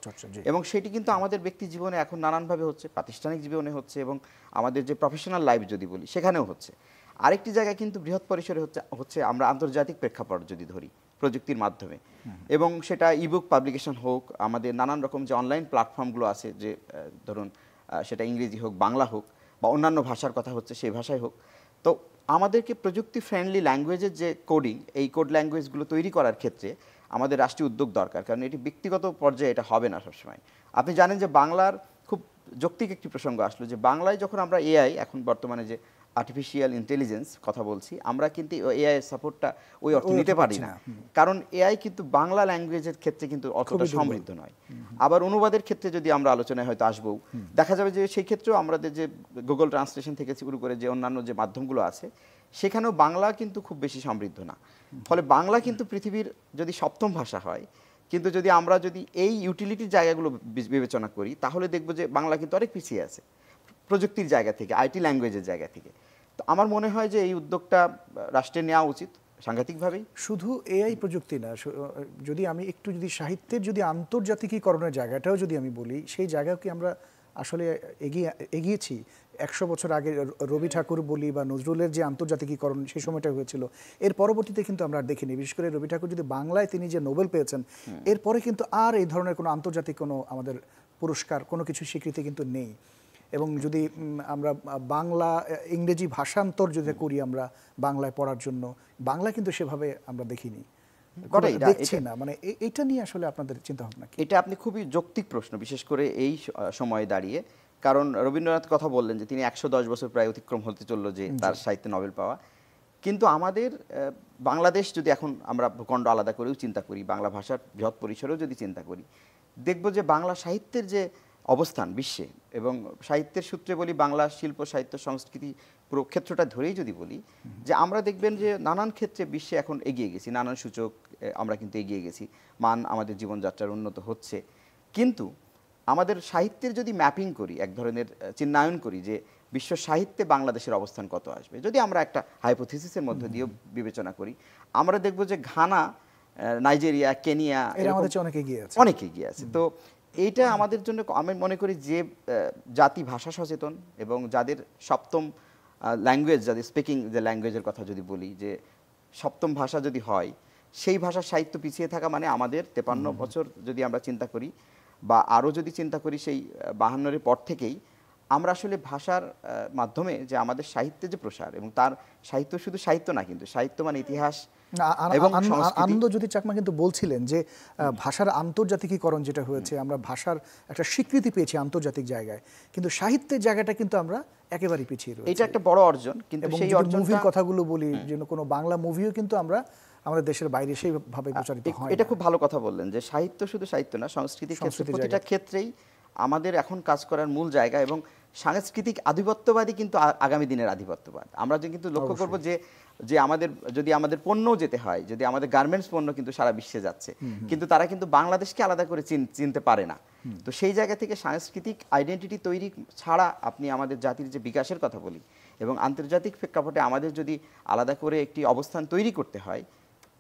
এবং সেটি কিন্তু আমাদের ব্যক্তি জীবনে এখন নানানভাবে হচ্ছে, প্রাতিষ্ঠানিক জীবনে হচ্ছে, এবং আমাদের যে প্রফেশনাল লাইফ যদি বলি সেখানেও হচ্ছে। আরেকটি জায়গায় কিন্তু বৃহৎ পরিসরে হচ্ছে আমরা আন্তর্জাতিক প্রেক্ষাপট যদি ধরি প্রযুক্তির মাধ্যমে, এবং সেটা ইবুক পাবলিকেশন হোক, আমাদের নানান রকম যে অনলাইন প্ল্যাটফর্মগুলো আছে, যে ধরুন সেটা ইংরেজি হোক, বাংলা হোক, বা অন্যান্য ভাষার কথা হচ্ছে সেই ভাষায় হোক। তো আমাদেরকে প্রযুক্তি ফ্রেন্ডলি ল্যাঙ্গুয়েজের যে কোডিং, এই কোড ল্যাঙ্গুয়েজগুলো তৈরি করার ক্ষেত্রে আমাদের রাষ্ট্রীয় উদ্যোগ দরকার, কারণ এটি ব্যক্তিগত পর্যায়ে এটা হবে না সবসময়। আপনি জানেন যে বাংলার খুব যৌক্তিক একটি প্রসঙ্গ আসলো, যে বাংলায় যখন আমরা এআই, এখন বর্তমানে যে আর্টিফিশিয়াল ইন্টেলিজেন্স কথা বলছি, আমরা কিন্তু এআই এর সাপোর্টটা ওই অর্থে নিতে পারি না, কারণ এআই কিন্তু বাংলা ল্যাঙ্গুয়েজের ক্ষেত্রে কিন্তু অতটা সমৃদ্ধ নয়। আবার অনুবাদের ক্ষেত্রে যদি আমরা আলোচনায় হয়তো আসবো, দেখা যাবে যে সেই ক্ষেত্রেও আমাদের যে গুগল ট্রান্সলেশন থেকে শুরু করে যে অন্যান্য যে মাধ্যমগুলো আছে, সেখানেও বাংলা কিন্তু খুব বেশি সমৃদ্ধ না। ফলে বাংলা কিন্তু পৃথিবীর যদি 7ম ভাষা হয়, কিন্তু যদি আমরা যদি এই ইউটিলিটির জায়গাগুলো বিবেচনা করি, তাহলে দেখব যে বাংলা কিন্তু অনেক পিছিয়ে আছে প্রযুক্তির জায়গা থেকে, আইটি ল্যাঙ্গুয়েজের জায়গা থেকে। তো আমার মনে হয় যে এই উদ্যোগটা রাষ্ট্রের নেওয়া উচিত সাংঘাতিকভাবেই। শুধু এআই প্রযুক্তি না, যদি আমি একটু যদি সাহিত্যের যদি আন্তর্জাতিকীকরণের জায়গাটাও যদি আমি বলি, সেই জায়গাও কি আমরা আসলে এগিয়েছি? 100 বছর আগে রবি ঠাকুর বলি বা নজরুলের যে আন্তর্জাতিকীকরণ সেই সময়টা হয়েছিল, এর পরবর্তীতে কিন্তু আমরা আর দেখিনি। বিশেষ করে রবি ঠাকুর যদি বাংলায় তিনি যে নোবেল পেয়েছেন, এরপরে কিন্তু আর এই ধরনের কোনো আন্তর্জাতিক কোনো আমাদের পুরস্কার, কোনো কিছু স্বীকৃতি কিন্তু নেই। এবং যদি আমরা বাংলা ইংরেজি ভাষান্তর যদি করি আমরা বাংলায় পড়ার জন্য, বাংলা কিন্তু সেভাবে আমরা দেখিনি, দেখছি না। মানে এটা নিয়ে আসলে আপনাদের চিন্তা ভাবনা কি? এটা আপনি খুবই যৌক্তিক প্রশ্ন, বিশেষ করে এই সময়ে দাঁড়িয়ে, কারণ রবীন্দ্রনাথ কথা বললেন যে তিনি 110 বছর প্রায় অতিক্রম হতে চললো যে তার সাহিত্যে নোবেল পাওয়া। কিন্তু আমাদের বাংলাদেশ যদি এখন আমরা ভূখণ্ড আলাদা করেও চিন্তা করি, বাংলা ভাষার বৃহৎ পরিসরেও যদি চিন্তা করি, দেখব যে বাংলা সাহিত্যের যে অবস্থান বিশ্বে, এবং সাহিত্যের সূত্রে বলি বাংলা শিল্প, সাহিত্য, সংস্কৃতি পুরো ক্ষেত্রটা ধরেই যদি বলি, যে আমরা দেখবেন যে নানান ক্ষেত্রে বিশ্বে এখন এগিয়ে গেছি, নানান সূচক আমরা কিন্তু এগিয়ে গেছি, মান আমাদের জীবনযাত্রার উন্নত হচ্ছে। কিন্তু আমাদের সাহিত্যের যদি ম্যাপিং করি, এক ধরনের চিহ্নায়ন করি যে বিশ্ব সাহিত্যে বাংলাদেশের অবস্থান কত আসবে, যদি আমরা একটা হাইপোথিসিসের মধ্যে দিয়েও বিবেচনা করি, আমরা দেখব যে ঘানা, নাইজেরিয়া, কেনিয়া অনেক এগিয়ে আছে। তো এইটা আমাদের জন্য, আমি মনে করি যে জাতি ভাষা সচেতন এবং যাদের 7ম ল্যাঙ্গুয়েজ, যাদের স্পিকিং যে ল্যাঙ্গুয়েজের কথা যদি বলি, যে 7ম ভাষা যদি হয়, সেই ভাষার সাহিত্য পিছিয়ে থাকা মানে আমাদের 53 বছর যদি আমরা চিন্তা করি, বা আরও যদি চিন্তা করি সেই 52-এর পর থেকেই আমরা আসলে ভাষার মাধ্যমে যে আমাদের সাহিত্যের যে প্রসার, এবং তার সাহিত্য শুধু সাহিত্য না, কিন্তু সাহিত্য মানে ইতিহাস এবং আনন্দজ্যোতি চাকমা কিন্তু বলছিলেন যে ভাষার আন্তর্জাতিকীকরণ যেটা হয়েছে, আমরা ভাষার একটা স্বীকৃতি পেয়েছি আন্তর্জাতিক জায়গায়, কিন্তু সাহিত্যের জায়গাটা কিন্তু আমরা একেবারেই পিছিয়ে রয়েছি। এটা একটা বড় অর্জন। কিন্তু সেই অর্জনটা, মুভির কথাগুলো বলি, যে কোনো বাংলা মুভিও কিন্তু আমরা আমাদের দেশের বাইরে সেইভাবে প্রচারিত হয়। এটা খুব ভালো কথা বললেন যে সাহিত্য শুধু সাহিত্য না, সংস্কৃতির ক্ষেত্রে প্রতিটা ক্ষেত্রেই আমাদের এখন কাজ করার মূল জায়গা। এবং সাংস্কৃতিক আধিপত্যবাদী কিন্তু আগামী দিনের আধিপত্যবাদ। আমরা কিন্তু লক্ষ্য করব যে যে আমাদের যদি আমাদের পণ্যও যেতে হয়, যদি আমাদের গার্মেন্টস পণ্য কিন্তু সারা বিশ্বে যাচ্ছে, কিন্তু তারা কিন্তু বাংলাদেশকে আলাদা করে চিনতে পারে না। তো সেই জায়গা থেকে সাংস্কৃতিক আইডেন্টিটি তৈরি ছাড়া আপনি আমাদের জাতির যে বিকাশের কথা বলি, এবং আন্তর্জাতিক প্রেক্ষাপটে আমাদের যদি আলাদা করে একটি অবস্থান তৈরি করতে হয়,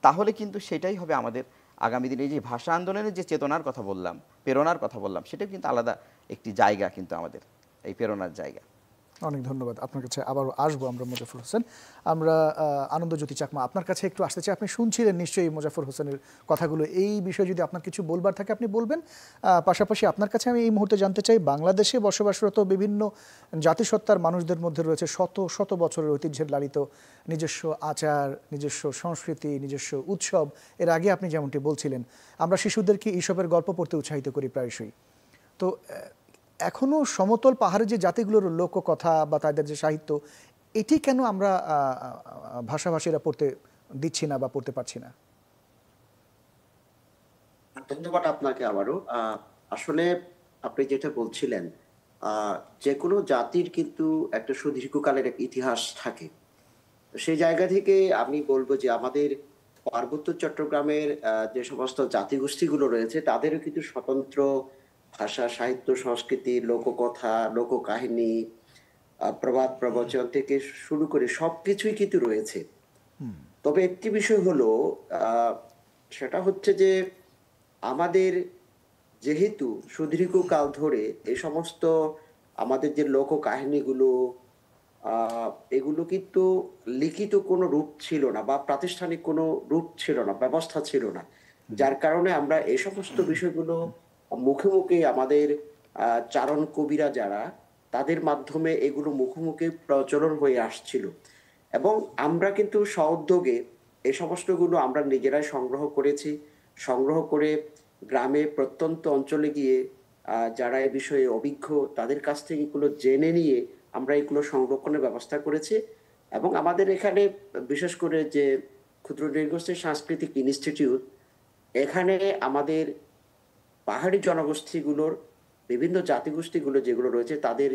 তাহলে কিন্তু সেটাই হবে আমাদের আগামী দিনে যে ভাষা আন্দোলনের যে চেতনার কথা বললাম, প্রেরণার কথা বললাম, সেটাও কিন্তু আলাদা একটি জায়গা, কিন্তু আমাদের এই প্রেরণার জায়গা। অনেক ধন্যবাদ। আপনার কাছে আবারও আসবো আমরা মোজাফর হোসেন। আমরা আনন্দজ্যোতি চাকমা আপনার কাছে একটু আসতে চাই। আপনি শুনছিলেন নিশ্চয়ই মোজাফর হোসেনের কথাগুলো। এই বিষয়ে যদি আপনার কিছু বলবার থাকে আপনি বলবেন। পাশাপাশি আপনার কাছে আমি এই মুহূর্তে জানতে চাই, বাংলাদেশে বসবাসরত বিভিন্ন জাতিসত্তার মানুষদের মধ্যে রয়েছে শত শত বছরের ঐতিহ্যের লালিত নিজস্ব আচার, নিজস্ব সংস্কৃতি, নিজস্ব উৎসব। এর আগে আপনি যেমনটি বলছিলেন, আমরা শিশুদেরকে এইসবের গল্প পড়তে উৎসাহিত করি প্রায়শই। তো এখনো সমতল পাহাড়ের যে জাতিগুলোর লোককথা বা তাদের যে সাহিত্য, এটি কেন আমরা ভাষাভাষীরা পড়তে দিচ্ছি না বা পড়তে পারছি না? ধন্যবাদ আপনাকে আবারও। আসলে আপনি যেটা বলছিলেন, যে কোনো জাতির কিন্তু একটা সুদীর্ঘকালের এক ইতিহাস থাকে। সেই জায়গা থেকে আমি বলবো যে আমাদের পার্বত্য চট্টগ্রামের যে সমস্ত জাতিগোষ্ঠীগুলো রয়েছে, তাদেরও কিন্তু স্বতন্ত্র ভাষা, সাহিত্য, সংস্কৃতি, লোককথা, লোককাহিনী, প্রবাদ প্রবচন থেকে শুরু করে সবকিছুই কিন্তু রয়েছে। তবে একটি বিষয় হলো, সেটা হচ্ছে যে আমাদের যেহেতু সুদীর্ঘকাল ধরে এই সমস্ত আমাদের যে লোককাহিনীগুলো, এগুলো কিন্তু লিখিত কোনো রূপ ছিল না বা প্রাতিষ্ঠানিক কোনো রূপ ছিল না, ব্যবস্থা ছিল না, যার কারণে আমরা এই সমস্ত বিষয়গুলো মুখে মুখে আমাদের চারণ কবিরা যারা, তাদের মাধ্যমে এগুলো মুখে মুখে প্রচলন হয়ে আসছিল। এবং আমরা কিন্তু স্বউদ্যোগে এই সমস্তগুলো আমরা নিজেরাই সংগ্রহ করেছি। সংগ্রহ করে গ্রামে প্রত্যন্ত অঞ্চলে গিয়ে যারা এ বিষয়ে অভিজ্ঞ, তাদের কাছ থেকে এগুলো জেনে নিয়ে আমরা এগুলো সংরক্ষণের ব্যবস্থা করেছি। এবং আমাদের এখানে বিশেষ করে যে ক্ষুদ্র নৃগোষ্ঠী সাংস্কৃতিক ইনস্টিটিউট, এখানে আমাদের পাহাড়ি জনগোষ্ঠীগুলোর বিভিন্ন জাতিগোষ্ঠীগুলো যেগুলো রয়েছে, তাদের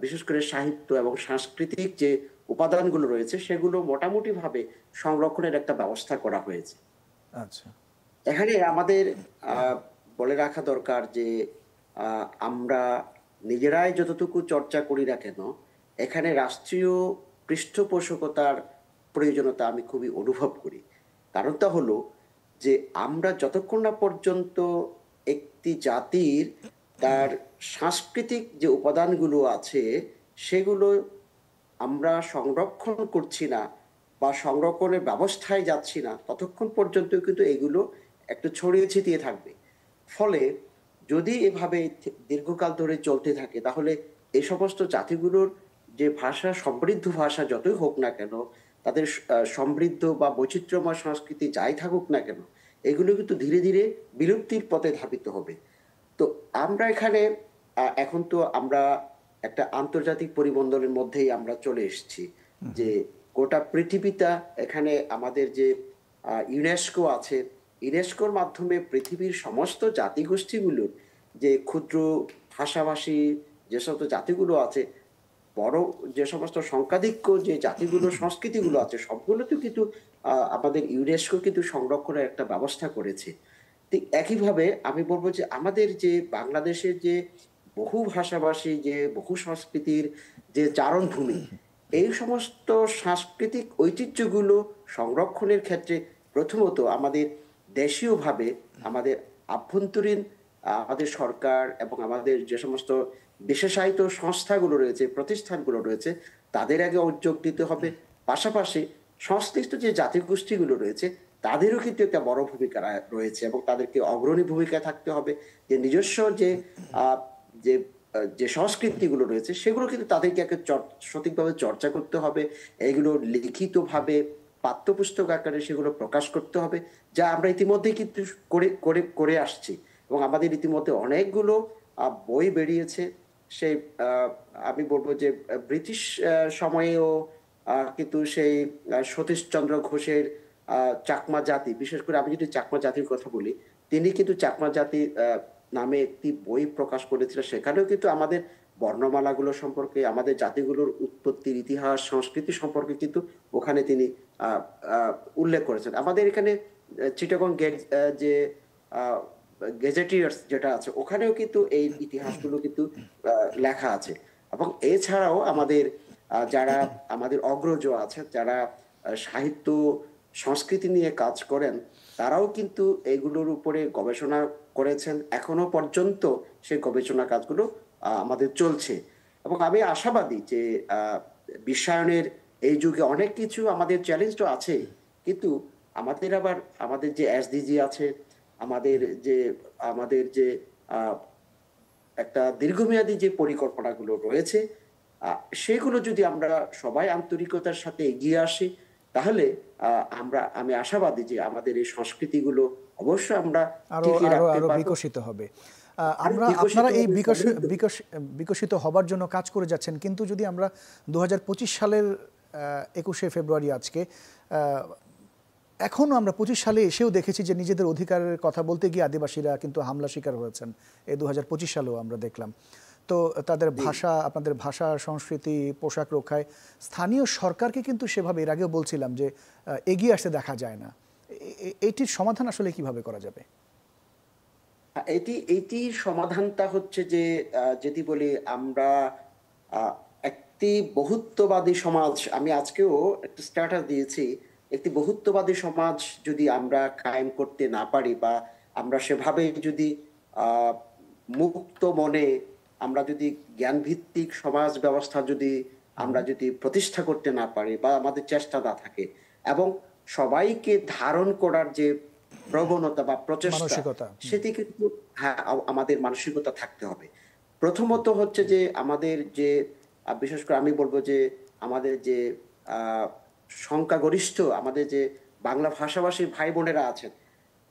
বিশেষ করে সাহিত্য এবং সাংস্কৃতিক যে উপাদানগুলো রয়েছে, সেগুলো মোটামুটি ভাবে সংরক্ষণের একটা ব্যবস্থা করা হয়েছে। আচ্ছা, এখানে আমাদের বলে রাখা দরকার যে আমরা নিজেরাই যতটুকু চর্চা করি না কেন, এখানে রাষ্ট্রীয় পৃষ্ঠপোষকতার প্রয়োজনীয়তা আমি খুবই অনুভব করি। কারণটা হলো যে আমরা যতক্ষণ না পর্যন্ত একটি জাতির তার সাংস্কৃতিক যে উপাদানগুলো আছে সেগুলো আমরা সংরক্ষণ করছি না বা সংরক্ষণের ব্যবস্থায় যাচ্ছি না, ততক্ষণ পর্যন্ত কিন্তু এগুলো একটু ছড়িয়ে ছিটিয়ে থাকবে। ফলে যদি এভাবে দীর্ঘকাল ধরে চলতে থাকে, তাহলে এই সমস্ত জাতিগুলোর যে ভাষা, সমৃদ্ধ ভাষা যতই হোক না কেন, তাদের সমৃদ্ধ বা বৈচিত্র্যময় সংস্কৃতি যাই থাকুক না কেন, এগুলো কিন্তু ধীরে ধীরে বিলুপ্তির পথে ধাবিত হবে। তো আমরা এখানে এখন তো আমরা একটা আন্তর্জাতিক পরিমণ্ডলের মধ্যেই আমরা চলে এসেছি, যে গোটা পৃথিবীটা এখানে আমাদের যে ইউনেস্কো আছে, ইউনেস্কোর মাধ্যমে পৃথিবীর সমস্ত জাতিগোষ্ঠীগুলোর যে ক্ষুদ্র ভাষাভাষী যে সমস্ত জাতিগুলো আছে, বড় যে সমস্ত সংখ্যাধিক্য যে জাতিগুলোর সংস্কৃতিগুলো আছে, সবগুলো তো কিন্তু আমাদের ইউনেস্কো কিন্তু সংরক্ষণের একটা ব্যবস্থা করেছে। ঠিক একইভাবে আমি বলবো যে আমাদের যে বাংলাদেশের যে বহু ভাষাভাষী, যে বহু সংস্কৃতির যে চারণভূমি, এই সমস্ত সাংস্কৃতিক ঐতিহ্যগুলো সংরক্ষণের ক্ষেত্রে প্রথমত আমাদের দেশীয়ভাবে আমাদের আভ্যন্তরীণ আমাদের সরকার এবং আমাদের যে সমস্ত বিশেষায়িত সংস্থাগুলো রয়েছে, প্রতিষ্ঠানগুলো রয়েছে, তাদের আগে উদ্যোগ দিতে হবে। পাশাপাশি সংশ্লিষ্ট যে জাতিগোষ্ঠীগুলো রয়েছে, তাদেরও কিন্তু একটা বড় ভূমিকা রয়েছে এবং তাদেরকে অগ্রণী ভূমিকায় থাকতে হবে। যে নিজস্ব যে যে যে সংস্কৃতিগুলো রয়েছে, সেগুলো কিন্তু তাদেরকে সঠিকভাবে চর্চা করতে হবে। এগুলো লিখিতভাবে পাঠ্যপুস্তক আকারে সেগুলো প্রকাশ করতে হবে, যা আমরা ইতিমধ্যে কিন্তু করে করে করে আসছি। এবং আমাদের ইতিমধ্যে অনেকগুলো বই বেরিয়েছে। সেই আমি বলবো যে ব্রিটিশ সময়েও কিন্তু সেই সতীশচন্দ্র ঘোষের চাকমা জাতি, বিশেষ করে আমি যদি চাকমা জাতির কথা বলি, তিনি কিন্তু চাকমা জাতি নামে একটি বই প্রকাশ করেছিলেন। সেখানেও কিন্তু আমাদের বর্ণমালাগুলো সম্পর্কে, আমাদের জাতিগুলোর উৎপত্তির ইতিহাস, সংস্কৃতি সম্পর্কে কিন্তু ওখানে তিনি উল্লেখ করেছেন। আমাদের এখানে চিটাগং যে গেজেটিয়ার্স যেটা আছে, ওখানেও কিন্তু এই ইতিহাসগুলো কিন্তু লেখা আছে। এবং এছাড়াও আমাদের যারা আমাদের অগ্রজ আছে, যারা সাহিত্য সংস্কৃতি নিয়ে কাজ করেন, তারাও কিন্তু এগুলোর উপরে গবেষণা করেছেন। এখনো পর্যন্ত সেই গবেষণা কাজগুলো আমাদের চলছে। এবং আমি আশাবাদী যে বিশ্বায়নের এই যুগে অনেক কিছু আমাদের চ্যালেঞ্জ তো আছে, কিন্তু আমাদের আবার আমাদের যে এসডিজি আছে, আমাদের যে একটা দীর্ঘমেয়াদী যে পরিকল্পনাগুলো রয়েছে, সেগুলো যদি আমরা সবাই আন্তরিকতার সাথে এগিয়ে আসি, তাহলে আমি আশাবাদী যে আমাদের এই সংস্কৃতিগুলো অবশ্যই আমরা টিকিয়ে রাখতে পারব, বিকশিত হবে। আপনারা এই বিকশিত হবার জন্য কাজ করে যাচ্ছেন, কিন্তু যদি আমরা 2025 সালের 21শে ফেব্রুয়ারি আজকে, এখনও আমরা 25 সালে এসেও দেখেছি যে নিজেদের অধিকারের কথা বলতে গিয়ে আদিবাসীরা কিন্তু হামলা শিকার হয়েছেন। এই 2025 সালেও আমরা দেখলাম। তো তাদের ভাষা, আপনাদের ভাষা, সংস্কৃতি, পোশাক রক্ষায় স্থানীয় সরকারকে কিন্তু সেভাবে এর আগেও বলছিলাম যে এগিয়ে আসতে দেখা যায় না। এইটির সমাধান আসলে কিভাবে করা যাবে? এটি সমাধানটা হচ্ছে যে যদি বলি আমরা একটি বহুত্ববাদী সমাজ, আমি আজকেও একটা স্ট্যাটাস দিয়েছি, একটি বহুত্ববাদী সমাজ যদি আমরা কায়েম করতে না পারি, বা আমরা সেভাবে যদি মুক্ত মনে আমরা যদি জ্ঞান ভিত্তিক সমাজ ব্যবস্থা যদি আমরা যদি প্রতিষ্ঠা করতে না পারি, বা আমাদের চেষ্টা না থাকে, এবং সবাইকে ধারণ করার যে প্রবণতা বা প্রচেষ্টা, সেটি কিন্তু আমাদের মানসিকতা থাকতে হবে। প্রথমত হচ্ছে যে আমাদের যে বিশেষ করে আমি বলবো যে আমাদের যে আহ, সংখ্যাগরিষ্ঠ আমাদের যে বাংলা ভাষাভাষী ভাই বোনেরা আছেন,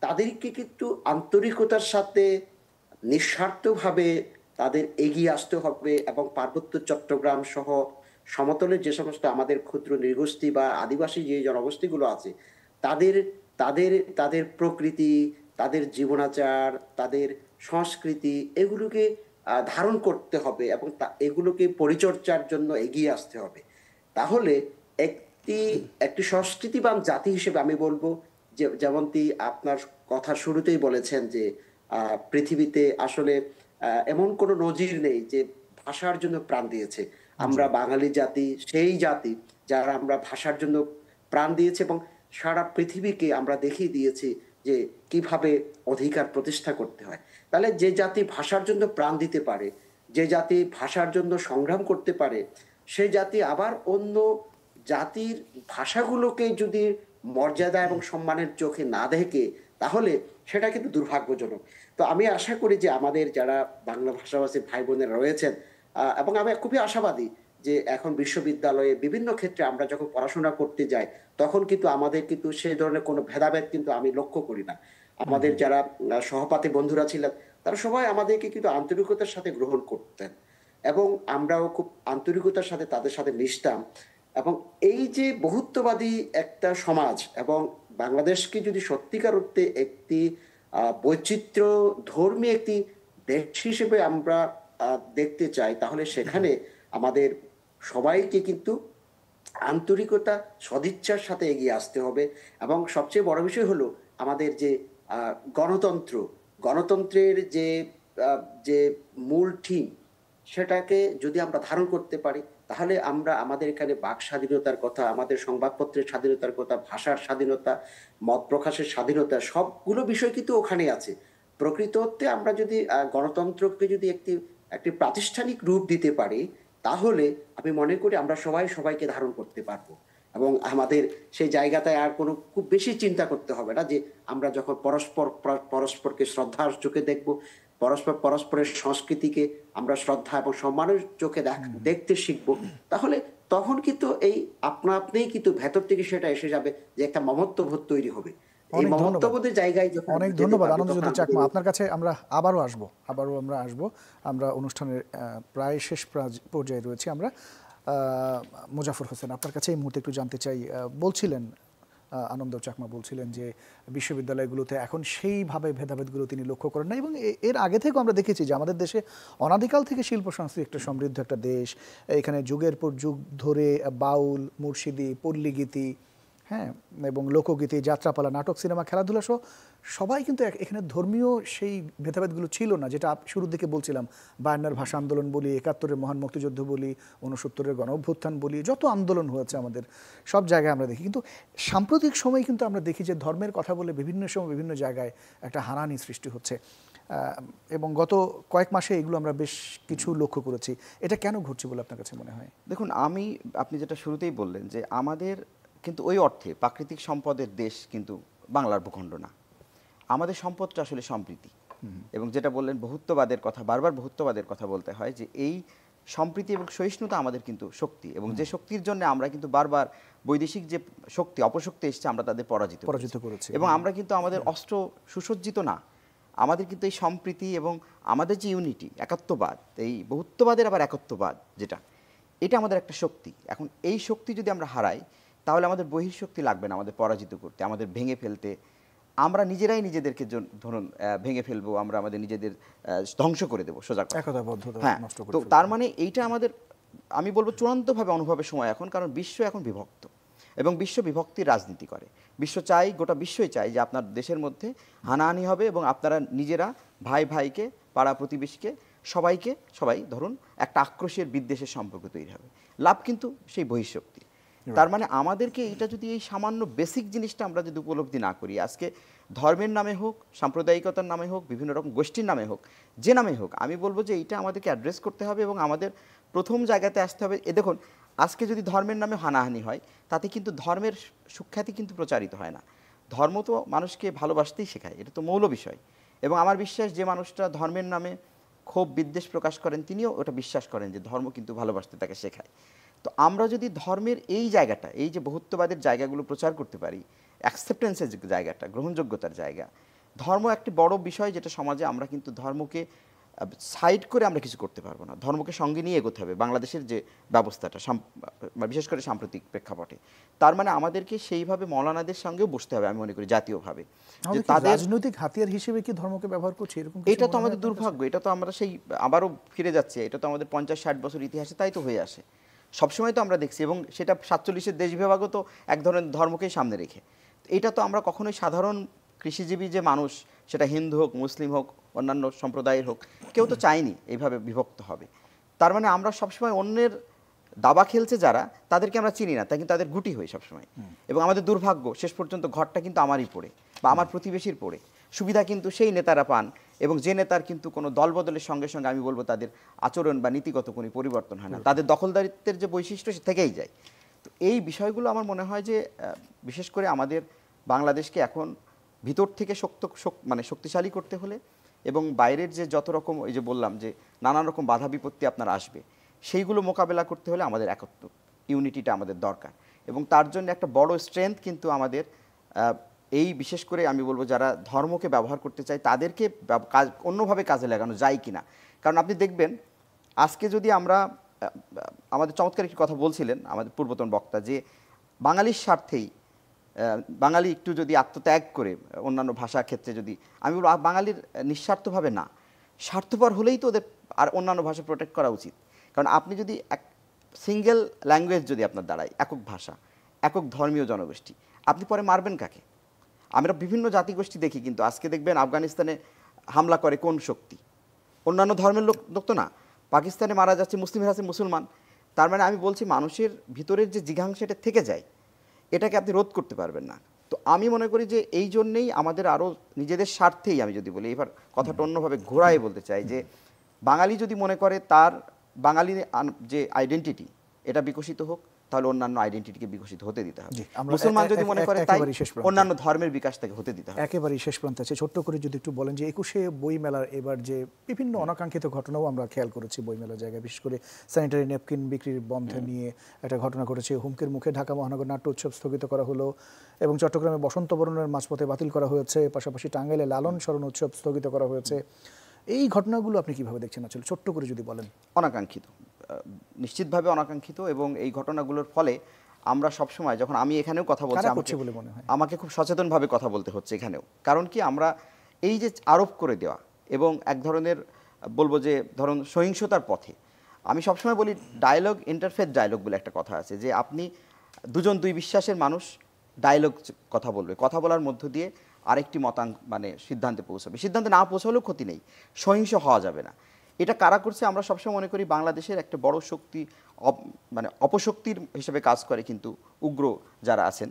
তাদেরকে কিন্তু আন্তরিকতার সাথে নিঃস্বার্থভাবে তাদের এগিয়ে আসতে হবে এবং পার্বত্য চট্টগ্রাম সহ সমতলের যে সমস্ত আমাদের ক্ষুদ্র নৃগোষ্ঠী বা আদিবাসী যে জনগোষ্ঠীগুলো আছে, তাদের তাদের তাদের প্রকৃতি, তাদের জীবনাচার, তাদের সংস্কৃতি, এগুলোকে ধারণ করতে হবে এবং এগুলোকে পরিচর্যার জন্য এগিয়ে আসতে হবে। তাহলে একটি একটি সংস্কৃতিবান জাতি হিসেবে আমি বলবো যে, যেমনটি আপনার কথা শুরুতেই বলেছেন যে পৃথিবীতে আসলে এমন কোনো নজির নেই যে ভাষার জন্য প্রাণ দিয়েছে। আমরা বাঙালি জাতি সেই জাতি যারা আমরা ভাষার জন্য প্রাণ দিয়েছে এবং সারা পৃথিবীকে আমরা দেখিয়ে দিয়েছি যে কিভাবে অধিকার প্রতিষ্ঠা করতে হয়। তাহলে যে জাতি ভাষার জন্য প্রাণ দিতে পারে, যে জাতি ভাষার জন্য সংগ্রাম করতে পারে, সে জাতি আবার অন্য জাতির ভাষাগুলোকে যদি মর্যাদা এবং সম্মানের চোখে না দেখে, তাহলে সেটা কিন্তু দুর্ভাগ্যজনক। তো আমি আশা করি যে আমাদের যারা বাংলা ভাষাভাষী ভাই বোনেরা রয়েছেন, এবং আমি খুবই আশাবাদী যে এখন বিশ্ববিদ্যালয়ে বিভিন্ন ক্ষেত্রে আমরা যখন পড়াশোনা করতে যাই, তখন কিন্তু আমাদের কিন্তু সেই ধরনের কোনো ভেদাভেদ কিন্তু আমি লক্ষ্য করি না। আমাদের যারা সহপাঠী বন্ধুরা ছিলেন, তারা সবাই আমাদেরকে কিন্তু আন্তরিকতার সাথে গ্রহণ করতেন এবং আমরাও খুব আন্তরিকতার সাথে তাদের সাথে মিশতাম। এবং এই যে বহুত্ববাদী একটা সমাজ এবং বাংলাদেশকে যদি সত্যিকার অর্থে একটি বৈচিত্র্য ধর্মী একটি দেশ হিসেবে আমরা দেখতে চাই, তাহলে সেখানে আমাদের সবাইকে কিন্তু আন্তরিকতা সদিচ্ছার সাথে এগিয়ে আসতে হবে। এবং সবচেয়ে বড় বিষয় হলো আমাদের যে গণতন্ত্র, গণতন্ত্রের যে যে মূল থিম, সেটাকে যদি আমরা ধারণ করতে পারি, তাহলে আমরা আমাদের এখানে বাক স্বাধীনতার কথা, আমাদের সংবাদপত্রের স্বাধীনতার কথা, ভাষার স্বাধীনতা, মত প্রকাশের স্বাধীনতা, সবগুলো বিষয় কিন্তু ওখানে আছে। প্রকৃত অর্থে আমরা যদি গণতন্ত্রকে যদি একটি একটি প্রাতিষ্ঠানিক রূপ দিতে পারি, তাহলে আমি মনে করি আমরা সবাই সবাইকে ধারণ করতে পারবো এবং আমাদের সেই জায়গাটায় আর কোনো খুব বেশি চিন্তা করতে হবে না যে আমরা যখন পরস্পরকে শ্রদ্ধার চোখে দেখব, পরস্পরের সংস্কৃতিকে আমরা শ্রদ্ধা এবং সম্মানের চোখে দেখতে শিখবো, তাহলে তখন কিন্তু এই আপনা আপনিই কিন্তু ভেতর থেকে সেটা এসে যাবে যে একটা মমত্ববোধ তৈরি হবে। এই মমত্ববোধের জায়গায় যখন অনেক ধন্যবাদ আনন্দজ্যোতি চাকমা, আপনার কাছে আমরা আবারও আসবো। আমরা অনুষ্ঠানের প্রায় শেষ পর্যায়ে রয়েছি। আমরা মোজাফর হোসেন, আপনার কাছে এই মুহূর্তে একটু জানতে চাই, বলছিলেন আনন্দ চাকমা বলছিলেন যে বিশ্ববিদ্যালয়গুলোতে এখন সেইভাবে ভেদাভেদগুলো তিনি লক্ষ্য করেন না এবং এর আগে থেকেও আমরা দেখেছি যে আমাদের দেশে অনাদিকাল থেকে শিল্প সংস্কৃতি একটা সমৃদ্ধ একটা দেশ। এখানে যুগের পর যুগ ধরে বাউল, মুর্শিদি, পল্লীগীতি, হ্যাঁ, এবং লোকগীতি, যাত্রাপালা, নাটক, সিনেমা, খেলাধুলা সহ সবাই কিন্তু এখানে ধর্মীয় সেই ভেদাভেদগুলো ছিল না, যেটা শুরুর দিকে বলছিলাম। 52-এর ভাষা আন্দোলন বলি, 71-এর মহান মুক্তিযুদ্ধ বলি, 69-এর গণ অভ্যুত্থান বলি, যত আন্দোলন হয়েছে আমাদের সব জায়গায় আমরা দেখি। কিন্তু সাম্প্রতিক সময় কিন্তু আমরা দেখি যে ধর্মের কথা বলে বিভিন্ন সময় বিভিন্ন জায়গায় একটা হানাহানি সৃষ্টি হচ্ছে এবং গত কয়েক মাসে এগুলো আমরা বেশ কিছু লক্ষ্য করেছি। এটা কেন ঘটছে বলে আপনার কাছে মনে হয়? দেখুন, আপনি যেটা শুরুতেই বললেন যে আমাদের কিন্তু ওই অর্থে প্রাকৃতিক সম্পদের দেশ কিন্তু বাংলার ভূখণ্ড না। আমাদের সম্পদটা আসলে সম্প্রীতি। এবং যেটা বললেন বহুত্ববাদের কথা, বারবার বহুত্ববাদের কথা বলতে হয় যে এই সম্প্রীতি এবং সহিষ্ণুতা আমাদের কিন্তু শক্তি, এবং যে শক্তির জন্য আমরা কিন্তু বারবার বৈদেশিক যে শক্তি, অপশক্তি এসছে, আমরা তাদের পরাজিত করেছি। এবং আমরা কিন্তু আমাদের অস্ত্র সুসজ্জিত না, আমাদের কিন্তু এই সম্প্রীতি এবং আমাদের যে ইউনিটি, একাত্মবাদ, এই বহুত্ববাদের আবার একাত্মবাদ যেটা, এটা আমাদের একটা শক্তি। এখন এই শক্তি যদি আমরা হারাই, তাহলে আমাদের বহিঃশক্তি লাগবে না আমাদের পরাজিত করতে, আমাদের ভেঙে ফেলতে। আমরা নিজেরাই নিজেদেরকে ধরুন ভেঙে ফেলবো, আমরা আমাদের নিজেদের ধ্বংস করে দেবো, সোজা কথা। হ্যাঁ, তো তার মানে এইটা আমাদের, আমি বলবো, চূড়ান্তভাবে অনুভবের সময় এখন। কারণ বিশ্ব এখন বিভক্ত এবং বিশ্ব বিভক্তির রাজনীতি করে। বিশ্ব চাই, গোটা বিশ্বই চাই যে আপনার দেশের মধ্যে হানাহানি হবে এবং আপনারা নিজেরা ভাই ভাইকে, পাড়া প্রতিবেশীকে, সবাই ধরুন একটা আক্রোশের বিদ্বেষের সম্পর্ক তৈরি হবে। লাভ কিন্তু সেই বহিঃশক্তি। তার মানে আমাদেরকে এটা যদি এই সামান্য বেসিক জিনিসটা আমরা যদি উপলব্ধি না করি, আজকে ধর্মের নামে হোক, সাম্প্রদায়িকতার নামে হোক, বিভিন্ন রকম গোষ্ঠীর নামে হোক, যে নামে হোক, আমি বলবো যে এইটা আমাদেরকে অ্যাড্রেস করতে হবে এবং আমাদের প্রথম জায়গাতে আসতে হবে। দেখুন, আজকে যদি ধর্মের নামে হানাহানি হয়, তাতে কিন্তু ধর্মের সুখ্যাতি কিন্তু প্রচারিত হয় না। ধর্ম তো মানুষকে ভালোবাসতেই শেখায়, এটা তো মৌল বিষয়। এবং আমার বিশ্বাস যে মানুষটা ধর্মের নামে ক্ষোভ বিদ্বেষ প্রকাশ করেন তিনিও ওটা বিশ্বাস করেন যে ধর্ম কিন্তু ভালোবাসতে তাকে শেখায়। তো আমরা যদি ধর্মের এই জায়গাটা, এই যে বহুত্ববাদের জায়গাগুলো প্রচার করতে পারি, অ্যাকসেপ্টেন্সের জায়গাটা, গ্রহণযোগ্যতার জায়গা, ধর্ম একটি বড় বিষয় যেটা সমাজে আমরা কিন্তু ধর্মকে সাইড করে আমরা কিছু করতে পারবো না, ধর্মকে সঙ্গে নিয়ে এগোতে হবে বাংলাদেশের যে ব্যবস্থাটা, বিশেষ করে সাম্প্রতিক প্রেক্ষাপটে। তার মানে আমাদেরকে সেইভাবে মৌলানাদের সঙ্গেও বসতে হবে আমি মনে করি জাতীয়ভাবে, যে তাদের রাজনৈতিক হাতিয়ার হিসেবে কি ধর্মকে ব্যবহার করছে এরকম এটা তো আমাদের দুর্ভাগ্য। এটা তো আমরা সেই আবারও ফিরে যাচ্ছে, এটা তো আমাদের 50-60 বছর ইতিহাসে তাই তো হয়ে আসে, সবসময় তো আমরা দেখছি। এবং সেটা 47-এর দেশ বিভাগও তো এক ধরনের ধর্মকেই সামনে রেখে। এটা তো আমরা কখনোই সাধারণ কৃষিজীবী যে মানুষ, সেটা হিন্দু হোক, মুসলিম হোক, অন্যান্য সম্প্রদায়ের হোক, কেউ তো চায়নি এইভাবে বিভক্ত হবে। তার মানে আমরা সবসময় অন্যের দাবা খেলছে যারা, তাদেরকে আমরা চিনি না, তাই কিন্তু তাদের গুটি হই সবসময়। এবং আমাদের দুর্ভাগ্য, শেষ পর্যন্ত ঘরটা কিন্তু আমারই পড়ে বা আমার প্রতিবেশীর পড়ে। সুবিধা কিন্তু সেই নেতারা পান, এবং যে নেতার কিন্তু কোনো দলবদলের সঙ্গে সঙ্গে আমি বলবো তাদের আচরণ বা নীতিগত কোনো পরিবর্তন হয় না, তাদের দখলদারিত্বের যে বৈশিষ্ট্য সে থেকেই যায়। তো এই বিষয়গুলো আমার মনে হয় যে বিশেষ করে আমাদের বাংলাদেশকে এখন ভিতর থেকে শক্তিশালী করতে হলে, এবং বাইরের যে যত রকম, এই যে বললাম যে নানান রকম বাধা বিপত্তি আপনার আসবে, সেইগুলো মোকাবেলা করতে হলে আমাদের একত্র, ইউনিটিটা আমাদের দরকার। এবং তার জন্য একটা বড় স্ট্রেংথ কিন্তু আমাদের এই বিশেষ করে আমি বলবো যারা ধর্মকে ব্যবহার করতে চায় তাদেরকে অন্যভাবে কাজে লাগানো যায় কিনা। কারণ আপনি দেখবেন আজকে যদি আমরা, আমাদের চমৎকার একটি কথা বলছিলেন আমাদের পূর্বতন বক্তা, যে বাঙালির স্বার্থেই বাঙালি একটু যদি আত্মত্যাগ করে অন্যান্য ভাষার ক্ষেত্রে, যদি আমি বলবো বাঙালির নিঃস্বার্থভাবে না, স্বার্থপর হলেই তো ওদের আর অন্যান্য ভাষা প্রোটেক্ট করা উচিত। কারণ আপনি যদি এক সিঙ্গেল ল্যাঙ্গুয়েজ যদি আপনার দাঁড়ায়, একক ভাষা, একক ধর্মীয় জনগোষ্ঠী, আপনি পরে মারবেন কাকে? আমরা বিভিন্ন জাতিগোষ্ঠী দেখি, কিন্তু আজকে দেখবেন আফগানিস্তানে হামলা করে কোন শক্তি? অন্যান্য ধর্মের লোক তো না। পাকিস্তানে মারা যাচ্ছে মুসলিমের হাতে মুসলমান। তার মানে আমি বলছি মানুষের ভিতরের যে জিঘাংসা এটা থেকে যায়, এটাকে আপনি রোধ করতে পারবেন না। তো আমি মনে করি যে এই জন্যেই আমাদের আরও নিজেদের স্বার্থেই, আমি যদি বলি এবার কথাটা অন্যভাবে ঘোরায় বলতে চাই, যে বাঙালি যদি মনে করে তার বাঙালি যে আইডেন্টিটি এটা বিকশিত হোক, তাহলে অন্যান্য আইডেন্টিটিকে বিকশিত হতে দিতে হবে। মুসলমান যদি মনে করে তাই, অন্যান্য ধর্মের বিকাশ তাকে হতে দিতে হবে। একেবারেই শেষ প্রান্তে আছে, ছোট্ট করে যদি একটু বলেন যে 21শে বইমেলার এবার যে বিভিন্ন অনাকাঙ্ক্ষিত ঘটনাও আমরা খেয়াল করেছি বইমেলার জায়গায়, বিশেষ করে স্যানিটারি ন্যাপকিন বিক্রির বন্ধ নিয়ে একটা ঘটনা ঘটেছে, হুমকির মুখে ঢাকা মহানগর নাট্য উৎসব স্থগিত করা হলো, এবং চট্টগ্রামে বসন্ত বরণের মাঝপথে বাতিল করা হয়েছে, পাশাপাশি টাঙ্গাইলে লালন স্মরণ উৎসব স্থগিত করা হয়েছে। এই ঘটনাগুলো আপনি কিভাবে দেখছেন আসলে, ছোট্ট করে যদি বলেন? অনাকাঙ্ক্ষিত, নিশ্চিতভাবে অনাকাঙ্ক্ষিত। এবং এই ঘটনাগুলোর ফলে আমরা সবসময়, যখন আমি এখানেও কথা বলছি, আমাকে খুব সচেতনভাবে কথা বলতে হচ্ছে এখানেও। কারণ কি, আমরা এই যে আরোপ করে দেওয়া এবং এক ধরনের বলবো যে ধরুন সহিংসতার পথে, আমি সবসময় বলি ডায়লগ, ইন্টারফেথ ডায়লগ বলে একটা কথা আছে, যে আপনি দুজন দুই বিশ্বাসের মানুষ ডায়লগ কথা বলবে, কথা বলার মধ্য দিয়ে আরেকটি সিদ্ধান্তে পৌঁছাবে। সিদ্ধান্তে না পৌঁছালেও ক্ষতি নেই, সহিংস হওয়া যাবে না। এটা কারা করছে? আমরা সবসময় মনে করি বাংলাদেশের একটা বড় শক্তি, অপশক্তির হিসেবে কাজ করে কিন্তু উগ্র যারা আছেন,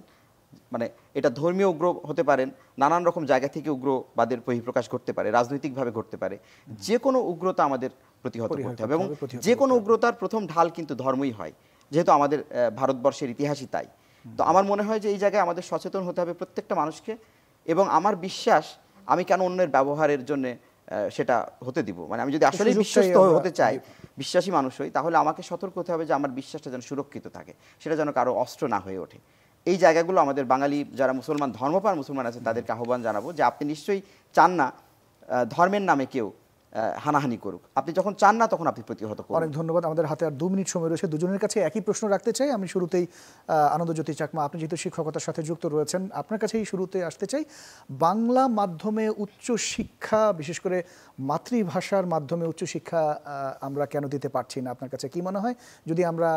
এটা ধর্মীয় উগ্র হতে পারেন, নানান রকম জায়গা থেকে উগ্রবাদের বহিঃপ্রকাশ ঘটতে পারে, রাজনৈতিকভাবে ঘটতে পারে। যে কোনো উগ্রতা আমাদের প্রতিহত করতে হবে, এবং যে কোনো উগ্রতার প্রথম ঢাল কিন্তু ধর্মই হয়, যেহেতু আমাদের ভারতবর্ষের ইতিহাসই তাই। তো আমার মনে হয় যে এই জায়গায় আমাদের সচেতন হতে হবে প্রত্যেকটা মানুষকে। এবং আমার বিশ্বাস, আমি কেন অন্যের ব্যবহারের জন্য সেটা হতে দিব, আমি যদি আসলে বিশ্বস্ত হতে চাই, বিশ্বাসী মানুষ হই, তাহলে আমাকে সতর্ক হতে হবে যে আমার বিশ্বাসটা যেন সুরক্ষিত থাকে, সেটা যেন কারো অস্ত্র না হয়ে ওঠে। এই জায়গাগুলো আমাদের বাঙালি যারা মুসলমান, ধর্মপ্রাণ মুসলমান আছে, তাদেরকে আহ্বান জানাবো যে আপনি নিশ্চয়ই চান না ধর্মের নামে কেউ হানাহানি করুক। আপনি যখন চান না, তখন আপনি প্রতিহত করুন। অনেক ধন্যবাদ। আমাদের হাতে আর 2 মিনিট সময় রয়েছে, দুজনের কাছে একই প্রশ্ন রাখতে চাই। আমি শুরুতেই আনন্দজ্যোতি চাকমা, আপনি যেহেতু শিক্ষকতার সাথে যুক্ত রয়েছেন, আপনার কাছেই শুরুতে আসতে চাই। বাংলা মাধ্যমে উচ্চ শিক্ষা, বিশেষ করে মাতৃভাষার মাধ্যমে উচ্চ শিক্ষা আমরা কেন দিতে পারছি না? আপনার কাছে কি মনে হয়? যদি আমরা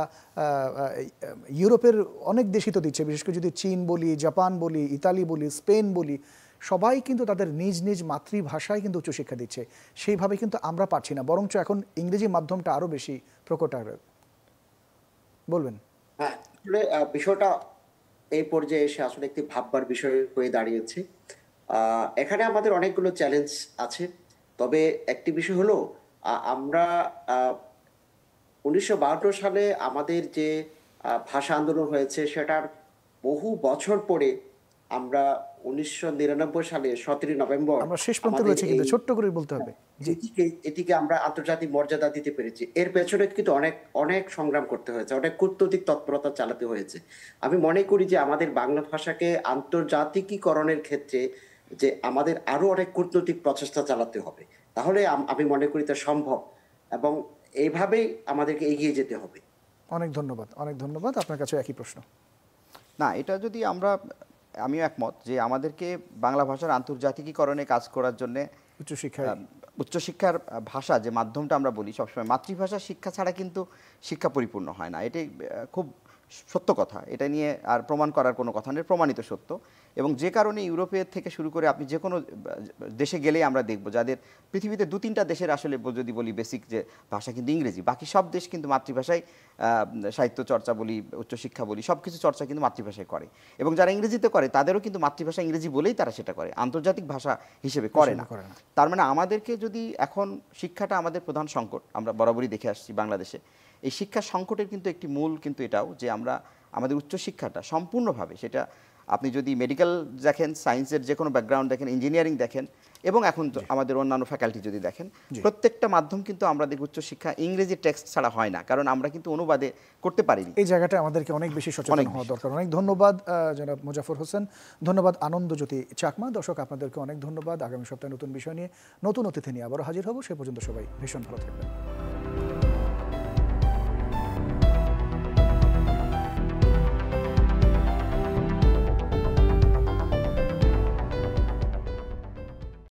ইউরোপের অনেক দেশই তো দিচ্ছে, বিশেষ করে যদি চীন বলি, জাপান বলি, ইতালি বলি, স্পেন বলি, সবাই কিন্তু তাদের নিজ নিজ মাতৃভাষায় কিন্তু উচ্চশিক্ষা দিচ্ছে, সেইভাবে কিন্তু আমরা পারছি না, বরঞ্চ এখন ইংরেজি মাধ্যমটা আরো বেশি প্রকট। বলবেন? হ্যাঁ, আসলে বিষয়টা এই পর্যায়ে এসে আসলে একটি ভাববার বিষয় হয়ে দাঁড়িয়েছে। এখানে আমাদের অনেকগুলো চ্যালেঞ্জ আছে, তবে একটি বিষয় হলো আমরা 1952 সালে আমাদের যে ভাষা আন্দোলন হয়েছে, সেটার বহু বছর পরে আমরা 1999 সালে 17 নভেম্বর আমরা শেষ পর্যন্ত আমাদের রয়েছে, কিন্তু এই ছোট্ট করে বলতে হবে। জি, এটিকে আমরা আন্তর্জাতিক মর্যাদা দিতে পেরেছি। এর পেছনে কিন্তু অনেক অনেক সংগ্রাম করতে হয়েছে, অনেক কূটনৈতিক তৎপরতা চালাতে হয়েছে। আমি মনে করি যে আমাদের বাংলা ভাষাকে আন্তর্জাতিকীকরণের ক্ষেত্রে যে আমাদের আরো অনেক কূটনৈতিক প্রচেষ্টা চালাতে হবে, তাহলে আমি মনে করি তা সম্ভব, এবং এইভাবেই আমাদেরকে এগিয়ে যেতে হবে। অনেক ধন্যবাদ, অনেক ধন্যবাদ। আপনার কাছে একই প্রশ্ন। না, এটা যদি আমিও একমত যে আমাদেরকে বাংলা ভাষার আন্তর্জাতিকীকরণে কাজ করার জন্য উচ্চশিক্ষায় উচ্চশিক্ষার ভাষা যে মাধ্যমটা আমরা বলি সবসময়, মাতৃভাষা শিক্ষা ছাড়া কিন্তু শিক্ষা পরিপূর্ণ হয় না। এটাই খুব সত্য কথা, এটা নিয়ে আর প্রমাণ করার কোনো কথা নেই, প্রমাণিত সত্য। এবং যে কারণে ইউরোপের থেকে শুরু করে আপনি যে কোনো দেশে গেলেই আমরা দেখব, যাদের পৃথিবীতে 2-3টা দেশের আসলে যদি বলি বেসিক যে ভাষা কিন্তু ইংরেজি, বাকি সব দেশ কিন্তু মাতৃভাষায় সাহিত্য চর্চা বলি, উচ্চশিক্ষা বলি, সব কিছু চর্চা কিন্তু মাতৃভাষায় করে। এবং যারা ইংরেজিতে করে তাদেরও কিন্তু মাতৃভাষা ইংরেজি বলেই তারা সেটা করে, আন্তর্জাতিক ভাষা হিসেবে করে না। তার মানে আমাদেরকে যদি এখন শিক্ষাটা আমাদের প্রধান সংকট, আমরা বরাবরই দেখে আসছি বাংলাদেশে এই শিক্ষা সংকটের কিন্তু একটি মূল কিন্তু এটাও যে আমরা আমাদের উচ্চশিক্ষাটা সম্পূর্ণভাবে, সেটা আপনি যদি মেডিকেল দেখেন, সায়েন্সের যে কোনো ব্যাকগ্রাউন্ড দেখেন, ইঞ্জিনিয়ারিং দেখেন, এবং এখন আমাদের অন্যান্য ফ্যাকাল্টি যদি দেখেন, প্রত্যেকটা মাধ্যম কিন্তু আমরা দেখি উচ্চশিক্ষা ইংরেজি টেক্সট ছাড়া হয় না, কারণ আমরা কিন্তু অনুবাদে করতে পারিনি। এই জায়গাটা আমাদেরকে অনেক বেশি সচেতন হওয়া দরকার। অনেক ধন্যবাদ জনাব মোজাফফর হোসেন, ধন্যবাদ আনন্দজ্যোতি চাকমা। দর্শক, আপনাদেরকে অনেক ধন্যবাদ। আগামী সপ্তাহে নতুন বিষয় নিয়ে, নতুন অতিথি নিয়ে আবারও হাজির হব। সে পর্যন্ত সবাই ভীষণ ভালো থাকবেন।